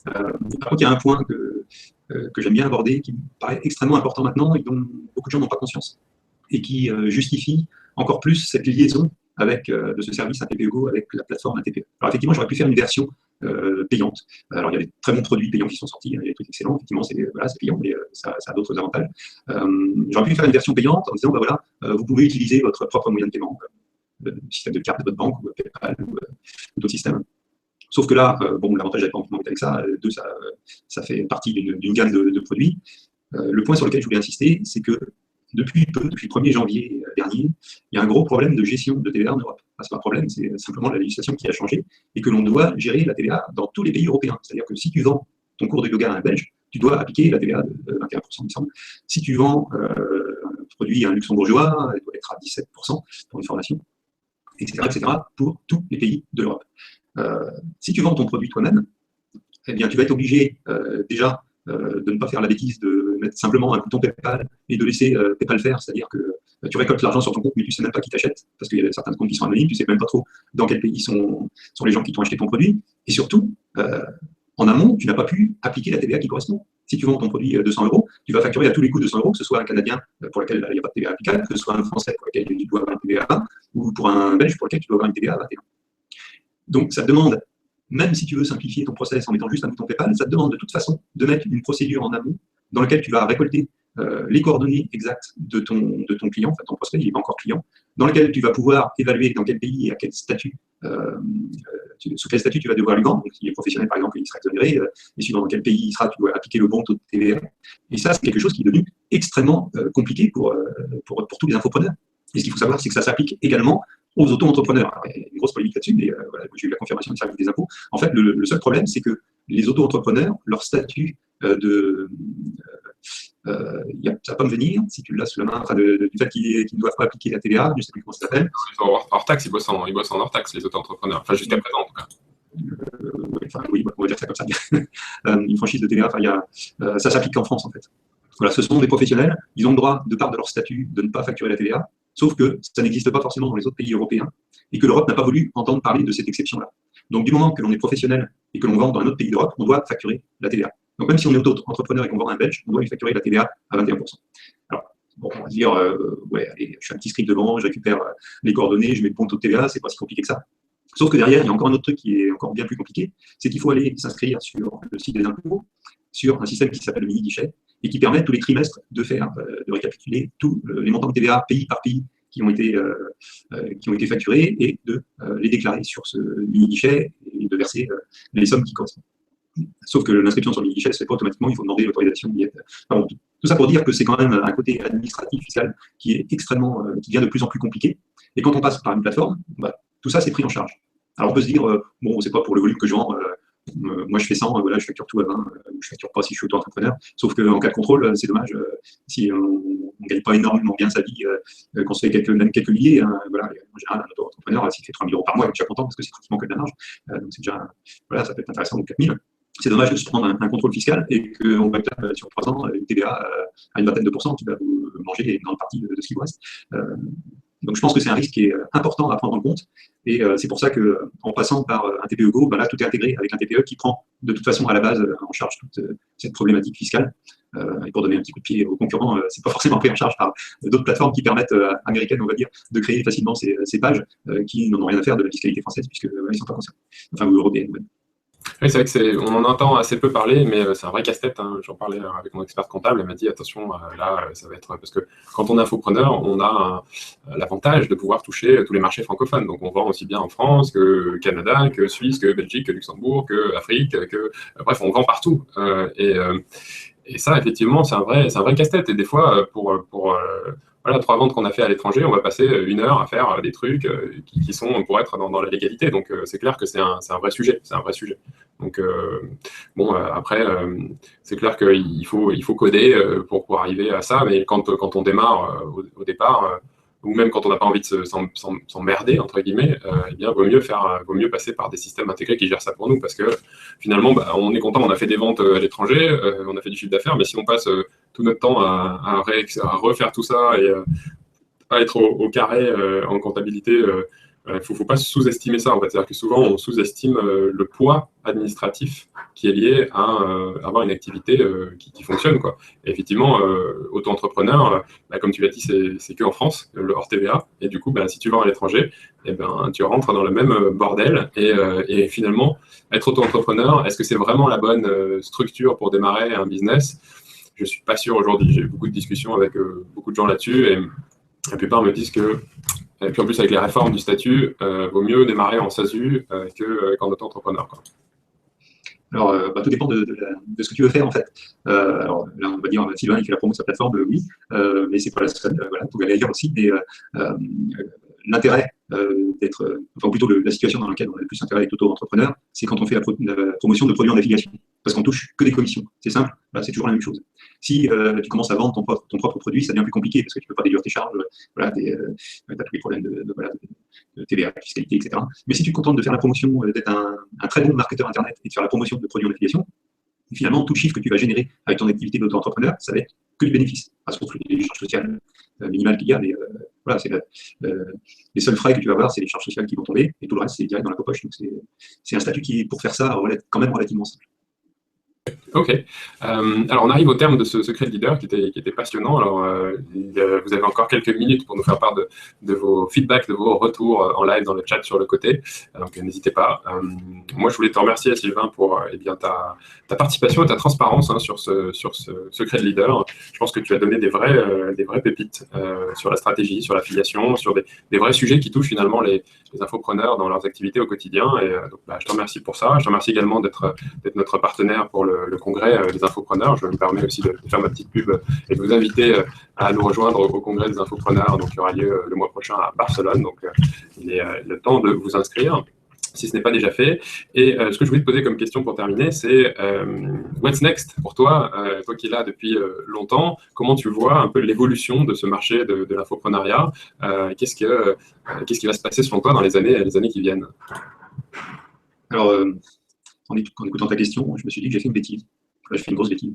Par contre, il y a un point que j'aime bien aborder, qui me paraît extrêmement important maintenant et dont beaucoup de gens n'ont pas conscience, et qui justifie encore plus cette liaison de ce service ATPEGO avec la plateforme ATP. Alors effectivement, j'aurais pu faire une version payante. Alors il y a des très bons produits payants qui sont sortis, il y a des trucs excellents, effectivement, c'est payant, mais ça a d'autres avantages. J'aurais pu faire une version payante en disant, vous pouvez utiliser votre propre moyen de paiement, le système de carte de votre banque, ou PayPal, ou d'autres systèmes. Sauf que là, l'avantage d'être en avec ça, ça fait partie d'une gamme de produits. Le point sur lequel je voulais insister, c'est que depuis le 1er janvier dernier, il y a un gros problème de gestion de TVA en Europe. Ce n'est pas un problème, c'est simplement la législation qui a changé et que l'on doit gérer la TVA dans tous les pays européens. C'est-à-dire que si tu vends ton cours de yoga à un Belge, tu dois appliquer la TVA de 21%, il me semble. Si tu vends un produit à un luxembourgeois, elle doit être à 17% pour une formation, etc., pour tous les pays de l'Europe. Si tu vends ton produit toi-même, eh bien, tu vas être obligé déjà de ne pas faire la bêtise de mettre simplement un bouton PayPal et de laisser PayPal faire, c'est-à-dire que tu récoltes l'argent sur ton compte, mais tu ne sais même pas qui t'achète, parce qu'il y a certains comptes qui sont anonymes, tu ne sais même pas trop dans quel pays sont les gens qui t'ont acheté ton produit, et surtout, en amont, tu n'as pas pu appliquer la TVA qui correspond. Si tu vends ton produit 200 €, tu vas facturer à tous les coups 200 €, que ce soit un Canadien pour lequel il n'y a pas de TVA applicable, que ce soit un Français pour lequel tu dois avoir une TVA 20, ou pour un Belge pour lequel tu dois avoir une TVA 21. Donc, ça te demande, même si tu veux simplifier ton process en mettant juste un bouton PayPal, ça te demande de toute façon de mettre une procédure en amont dans laquelle tu vas récolter les coordonnées exactes de ton client, enfin ton prospect, il n'est pas encore client, dans lequel tu vas pouvoir évaluer dans quel pays et à quel statut, sous quel statut tu vas devoir lui vendre. Donc, s'il est professionnel, par exemple, il sera exonéré, et suivant dans quel pays il sera, tu dois appliquer le bon taux de TVA. Et ça, c'est quelque chose qui est devenu extrêmement compliqué pour tous les infopreneurs. Et ce qu'il faut savoir, c'est que ça s'applique également aux auto-entrepreneurs. Alors, il y a une grosse polémique là-dessus, mais j'ai eu la confirmation du service des impôts. En fait, le seul problème, c'est que les auto-entrepreneurs, leur statut ça ne va pas me venir, si tu l'as sous la main, du fait qu'ils ne doivent pas appliquer la TVA, je ne sais plus comment ça s'appelle. Ils sont hors taxe, ils bossent en hors taxe, les auto-entrepreneurs, enfin jusqu'à présent en tout cas. Oui, on va dire ça comme ça. Une franchise de TVA, ça s'applique en France en fait. Voilà, ce sont des professionnels, ils ont le droit, de part de leur statut, de ne pas facturer la TVA, sauf que ça n'existe pas forcément dans les autres pays européens, et que l'Europe n'a pas voulu entendre parler de cette exception-là. Donc du moment que l'on est professionnel et que l'on vend dans un autre pays d'Europe, on doit facturer la TVA. Donc même si on est auto-entrepreneur et qu'on vend à un Belge, on doit lui facturer la TVA à 21%. Alors, on va se dire, allez, je fais un petit script devant, je récupère les coordonnées, je mets le bon taux de TVA, c'est pas si compliqué que ça. Sauf que derrière, il y a encore un autre truc qui est encore bien plus compliqué, c'est qu'il faut aller s'inscrire sur le site des impôts, sur un système qui s'appelle le mini-guichet, et qui permet tous les trimestres de récapituler tous les montants de TVA pays par pays qui ont été facturés et de les déclarer sur ce mini-guichet et de verser les sommes qui correspondent. Sauf que l'inscription sur le guichet ne se fait pas automatiquement, il faut demander l'autorisation d'y être. Enfin bon, tout ça pour dire que c'est quand même un côté administratif, fiscal, qui est extrêmement, qui devient de plus en plus compliqué. Et quand on passe par une plateforme, bah, tout ça c'est pris en charge. Alors on peut se dire, bon, c'est pas pour le volume que je vends, moi je fais 100, voilà, je facture tout à 20, je facture pas si je suis auto-entrepreneur. Sauf qu'en cas de contrôle, c'est dommage, si on ne gagne pas énormément bien sa vie, qu'on se fait quelques milliers, hein, voilà, en général, un auto-entrepreneur, s'il fait 3 000 € par mois, il est déjà content parce que c'est pratiquement que de la marge. Donc c'est déjà, voilà, ça peut être intéressant, donc 4 000. C'est dommage de se prendre un contrôle fiscal et qu'on va être sur 3 ans une TVA à une vingtaine de pourcents qui va vous manger une grande partie de ce qui vous reste. Donc je pense que c'est un risque qui est important à prendre en compte et c'est pour ça qu'en passant par un TPE Go, ben là tout est intégré avec un TPE qui prend de toute façon à la base en charge toute cette problématique fiscale. Et pour donner un petit coup de pied aux concurrents, c'est pas forcément pris en charge par d'autres plateformes qui permettent américaines, on va dire, de créer facilement ces pages qui n'en ont rien à faire de la fiscalité française puisque ils sont pas concernés, enfin ou européenne. Ouais. Oui, c'est vrai on en entend assez peu parler, mais c'est un vrai casse-tête. Hein. J'en parlais avec mon expert comptable, elle m'a dit attention, là, ça va être. Parce que quand on est infopreneur, on a l'avantage de pouvoir toucher tous les marchés francophones. Donc on vend aussi bien en France que Canada, que Suisse, que Belgique, que Luxembourg, que Afrique, bref, on vend partout. Et ça, effectivement, c'est un vrai casse-tête. Et des fois, voilà, 3 ventes qu'on a fait à l'étranger, on va passer 1 heure à faire des trucs qui sont pour être dans la légalité. Donc c'est clair que c'est un vrai sujet. C'est un vrai sujet. Donc bon, après, c'est clair qu'il faut coder pour arriver à ça. Mais quand on démarre au départ, ou même quand on n'a pas envie de s'emmerder, entre guillemets, eh bien, vaut mieux passer par des systèmes intégrés qui gèrent ça pour nous, parce que finalement, bah, on est content, on a fait des ventes à l'étranger, on a fait du chiffre d'affaires, mais si on passe tout notre temps à refaire tout ça et à être au carré en comptabilité, il ne faut pas sous-estimer ça, en fait. C'est-à-dire que souvent, on sous-estime le poids administratif qui est lié à avoir une activité qui fonctionne, quoi. Et effectivement, auto-entrepreneur, bah, comme tu l'as dit, c'est qu'en France, le hors TVA. Et du coup, bah, si tu vends à l'étranger, eh ben, tu rentres dans le même bordel. Et finalement, être auto-entrepreneur, est-ce que c'est vraiment la bonne structure pour démarrer un business? Je ne suis pas sûr aujourd'hui. J'ai eu beaucoup de discussions avec beaucoup de gens là-dessus. Et la plupart me disent que, et puis en plus avec les réformes du statut, vaut mieux démarrer en SASU qu'en auto-entrepreneur. Alors, bah, tout dépend de ce que tu veux faire en fait. Alors là, on va dire Sylvain, il fait la promo de sa plateforme, oui, mais c'est pas la seule. Voilà, vous allez ailleurs aussi. Mais l'intérêt d'être, enfin plutôt la situation dans laquelle on a le plus intérêt d'être auto-entrepreneur, c'est quand on fait la promotion de produits en affiliation, parce qu'on touche que des commissions. C'est simple, bah, c'est toujours la même chose. Si tu commences à vendre ton propre produit, ça devient plus compliqué parce que tu ne peux pas déduire tes charges, voilà, tu as tous les problèmes de TVA, de fiscalité, etc. Mais si tu te contentes de faire la promotion, d'être un très bon marketeur Internet et de faire la promotion de produits en affiliation, finalement, tout chiffre que tu vas générer avec ton activité d'auto-entrepreneur, ça va être que du bénéfice. Sauf les charges sociales minimales qu'il y a, mais voilà, c'est les seuls frais que tu vas avoir, c'est les charges sociales qui vont tomber, et tout le reste, c'est direct dans la poche. Donc c'est un statut qui, pour faire ça, quand même relativement simple. Ok. Alors, on arrive au terme de ce secret de leader qui était passionnant. Alors, vous avez encore quelques minutes pour nous faire part de vos feedbacks, de vos retours en live dans le chat sur le côté. Donc, n'hésitez pas. Moi, je voulais te remercier, Sylvain, pour ta participation et ta transparence sur ce secret de leader. Je pense que tu as donné des vraies pépites sur la stratégie, sur l'affiliation, sur des vrais sujets qui touchent finalement les infopreneurs dans leurs activités au quotidien. Et donc, je te remercie pour ça. Je te remercie également d'être notre partenaire pour le congrès des infopreneurs. Je me permets aussi de faire ma petite pub et de vous inviter à nous rejoindre au congrès des infopreneurs, donc, qui aura lieu le mois prochain à Barcelone. Donc, il est le temps de vous inscrire si ce n'est pas déjà fait. Et ce que je voulais te poser comme question pour terminer, c'est what's next pour toi, toi qui es là depuis longtemps, comment tu vois un peu l'évolution de ce marché de l'infoprenariat, qu'est-ce qui va se passer selon toi dans les années qui viennent? Alors, en écoutant ta question, je me suis dit que j'ai fait une bêtise. Là, je fais une grosse bêtise.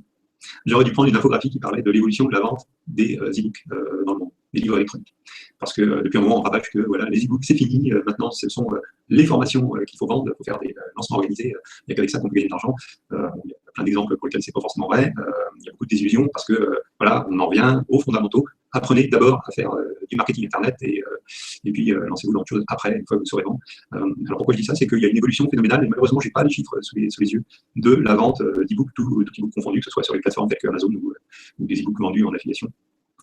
J'aurais dû prendre une infographie qui parlait de l'évolution de la vente des e-books dans le monde, des livres électroniques. Parce que depuis un moment, on rabâche que voilà, les e-books, c'est fini. Maintenant, ce sont les formations qu'il faut vendre, il faut faire des lancements organisés. Il n'y a qu'avec ça qu'on peut gagner de l'argent. Il y a plein d'exemples pour lesquels c'est pas forcément vrai. Il y a beaucoup de désillusions parce que voilà, on en revient aux fondamentaux. Apprenez d'abord à faire du marketing Internet et puis lancez-vous dans autre chose après, une fois que vous saurez vendre. Alors pourquoi je dis ça, c'est qu'il y a une évolution phénoménale et malheureusement, je n'ai pas les chiffres sous les yeux de la vente d'e-books, tout e-book confondu, que ce soit sur les plateformes telles que Amazon ou des e-books vendus en affiliation.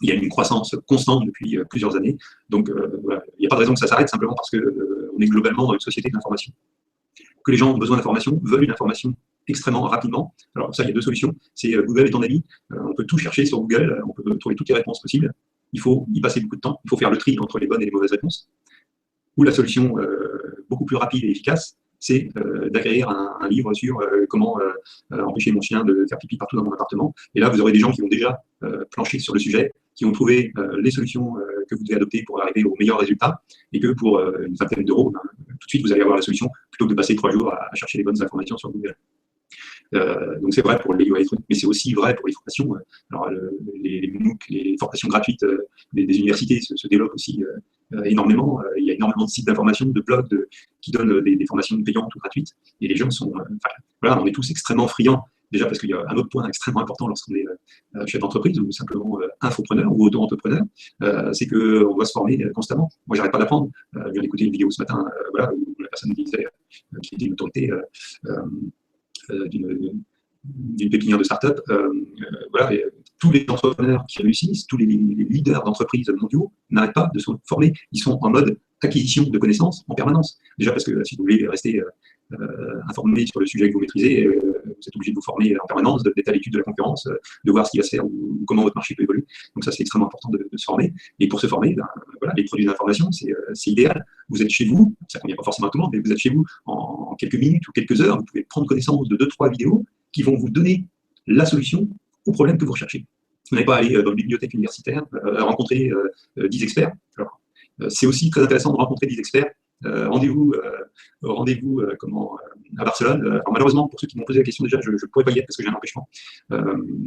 Il y a une croissance constante depuis plusieurs années. Donc, voilà. Il n'y a pas de raison que ça s'arrête, simplement parce qu'on est globalement dans une société de l'information. Que les gens ont besoin d'informations, veulent une information extrêmement rapidement. Alors pour ça, il y a deux solutions. C'est Google est ton ami. On peut tout chercher sur Google, on peut trouver toutes les réponses possibles. Il faut y passer beaucoup de temps. Il faut faire le tri entre les bonnes et les mauvaises réponses. Ou la solution beaucoup plus rapide et efficace, c'est d'acquérir un livre sur comment empêcher mon chien de faire pipi partout dans mon appartement. Et là, vous aurez des gens qui ont déjà planché sur le sujet, qui ont trouvé les solutions que vous devez adopter pour arriver au meilleur résultat, et que pour une vingtaine d'euros, tout de suite, vous allez avoir la solution, plutôt que de passer 3 jours à chercher les bonnes informations sur Google. Donc c'est vrai pour les UI électroniques, mais c'est aussi vrai pour les formations. Alors les MOOC, les formations gratuites des universités se développent aussi énormément. Il y a énormément de sites d'information, de blogs qui donnent des formations payantes ou gratuites. Et les gens sont... voilà, on est tous extrêmement friands. Déjà parce qu'il y a un autre point extrêmement important lorsqu'on est chef d'entreprise ou simplement infopreneur ou auto-entrepreneur, c'est qu'on doit se former constamment. Moi, j'arrête pas d'apprendre. Je viens d'écouter une vidéo ce matin voilà, où la personne disait qui était une autorité d'une pépinière de start-up. Voilà, tous les entrepreneurs qui réussissent, tous les leaders d'entreprises mondiaux n'arrêtent pas de se former. Ils sont en mode acquisition de connaissances en permanence. Déjà parce que si vous voulez rester informé sur le sujet que vous maîtrisez, vous êtes obligé de vous former en permanence, d'être à l'étude de la concurrence, de voir ce qui va se faire ou comment votre marché peut évoluer. Donc ça, c'est extrêmement important de se former. Et pour se former, voilà, les produits d'information, c'est idéal. Vous êtes chez vous, ça ne convient pas forcément à tout le monde, mais vous êtes chez vous en quelques minutes ou quelques heures, vous pouvez prendre connaissance de 2-3 vidéos qui vont vous donner la solution au problème que vous recherchez. Vous n'avez pas à aller dans une bibliothèque universitaire, rencontrer 10 experts. C'est aussi très intéressant de rencontrer 10 experts. Rendez-vous à Barcelone. Alors, malheureusement, pour ceux qui m'ont posé la question déjà, je ne pourrais pas y être parce que j'ai un empêchement.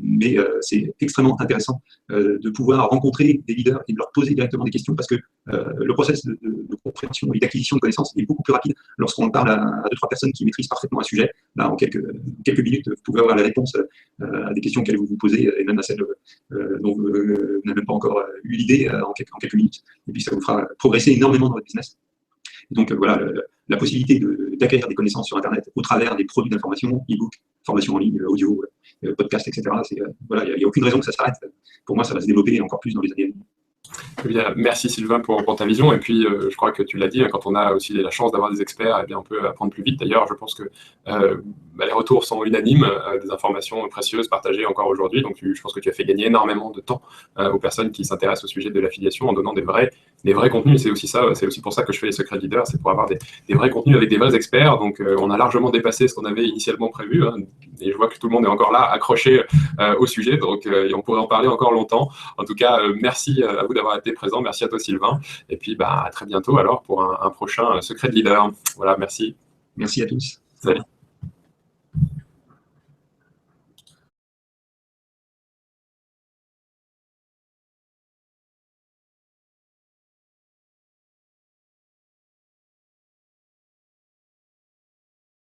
Mais c'est extrêmement intéressant de pouvoir rencontrer des leaders et de leur poser directement des questions parce que le process de compréhension et d'acquisition de connaissances est beaucoup plus rapide lorsqu'on parle à 2-3 personnes qui maîtrisent parfaitement un sujet. Là, en quelques minutes, vous pouvez avoir la réponse à des questions auxquelles vous vous posez et même à celles dont vous n'avez même pas encore eu l'idée en quelques minutes. Et puis, ça vous fera progresser énormément dans votre business. Donc voilà, la possibilité d'acquérir des connaissances sur Internet au travers des produits d'information, e-book, formation en ligne, audio, podcast, etc. Voilà, il n'y a aucune raison que ça s'arrête. Pour moi, ça va se développer encore plus dans les années à venir. Eh bien, merci Sylvain pour ta vision. Et puis, je crois que tu l'as dit, quand on a aussi la chance d'avoir des experts, eh bien, on peut apprendre plus vite. D'ailleurs, je pense que les retours sont unanimes, des informations précieuses partagées encore aujourd'hui. Donc, je pense que tu as fait gagner énormément de temps aux personnes qui s'intéressent au sujet de l'affiliation en donnant des vrais contenus. C'est aussi pour ça que je fais les secrets leaders, c'est pour avoir des vrais contenus avec des vrais experts. Donc, on a largement dépassé ce qu'on avait initialement prévu. Et je vois que tout le monde est encore là, accroché au sujet. Donc, on pourrait en parler encore longtemps. En tout cas, merci à vous d'avoir été présent. Merci à toi, Sylvain. Et puis, à très bientôt alors pour un prochain secret de leader. Voilà, merci. Merci à tous. Salut.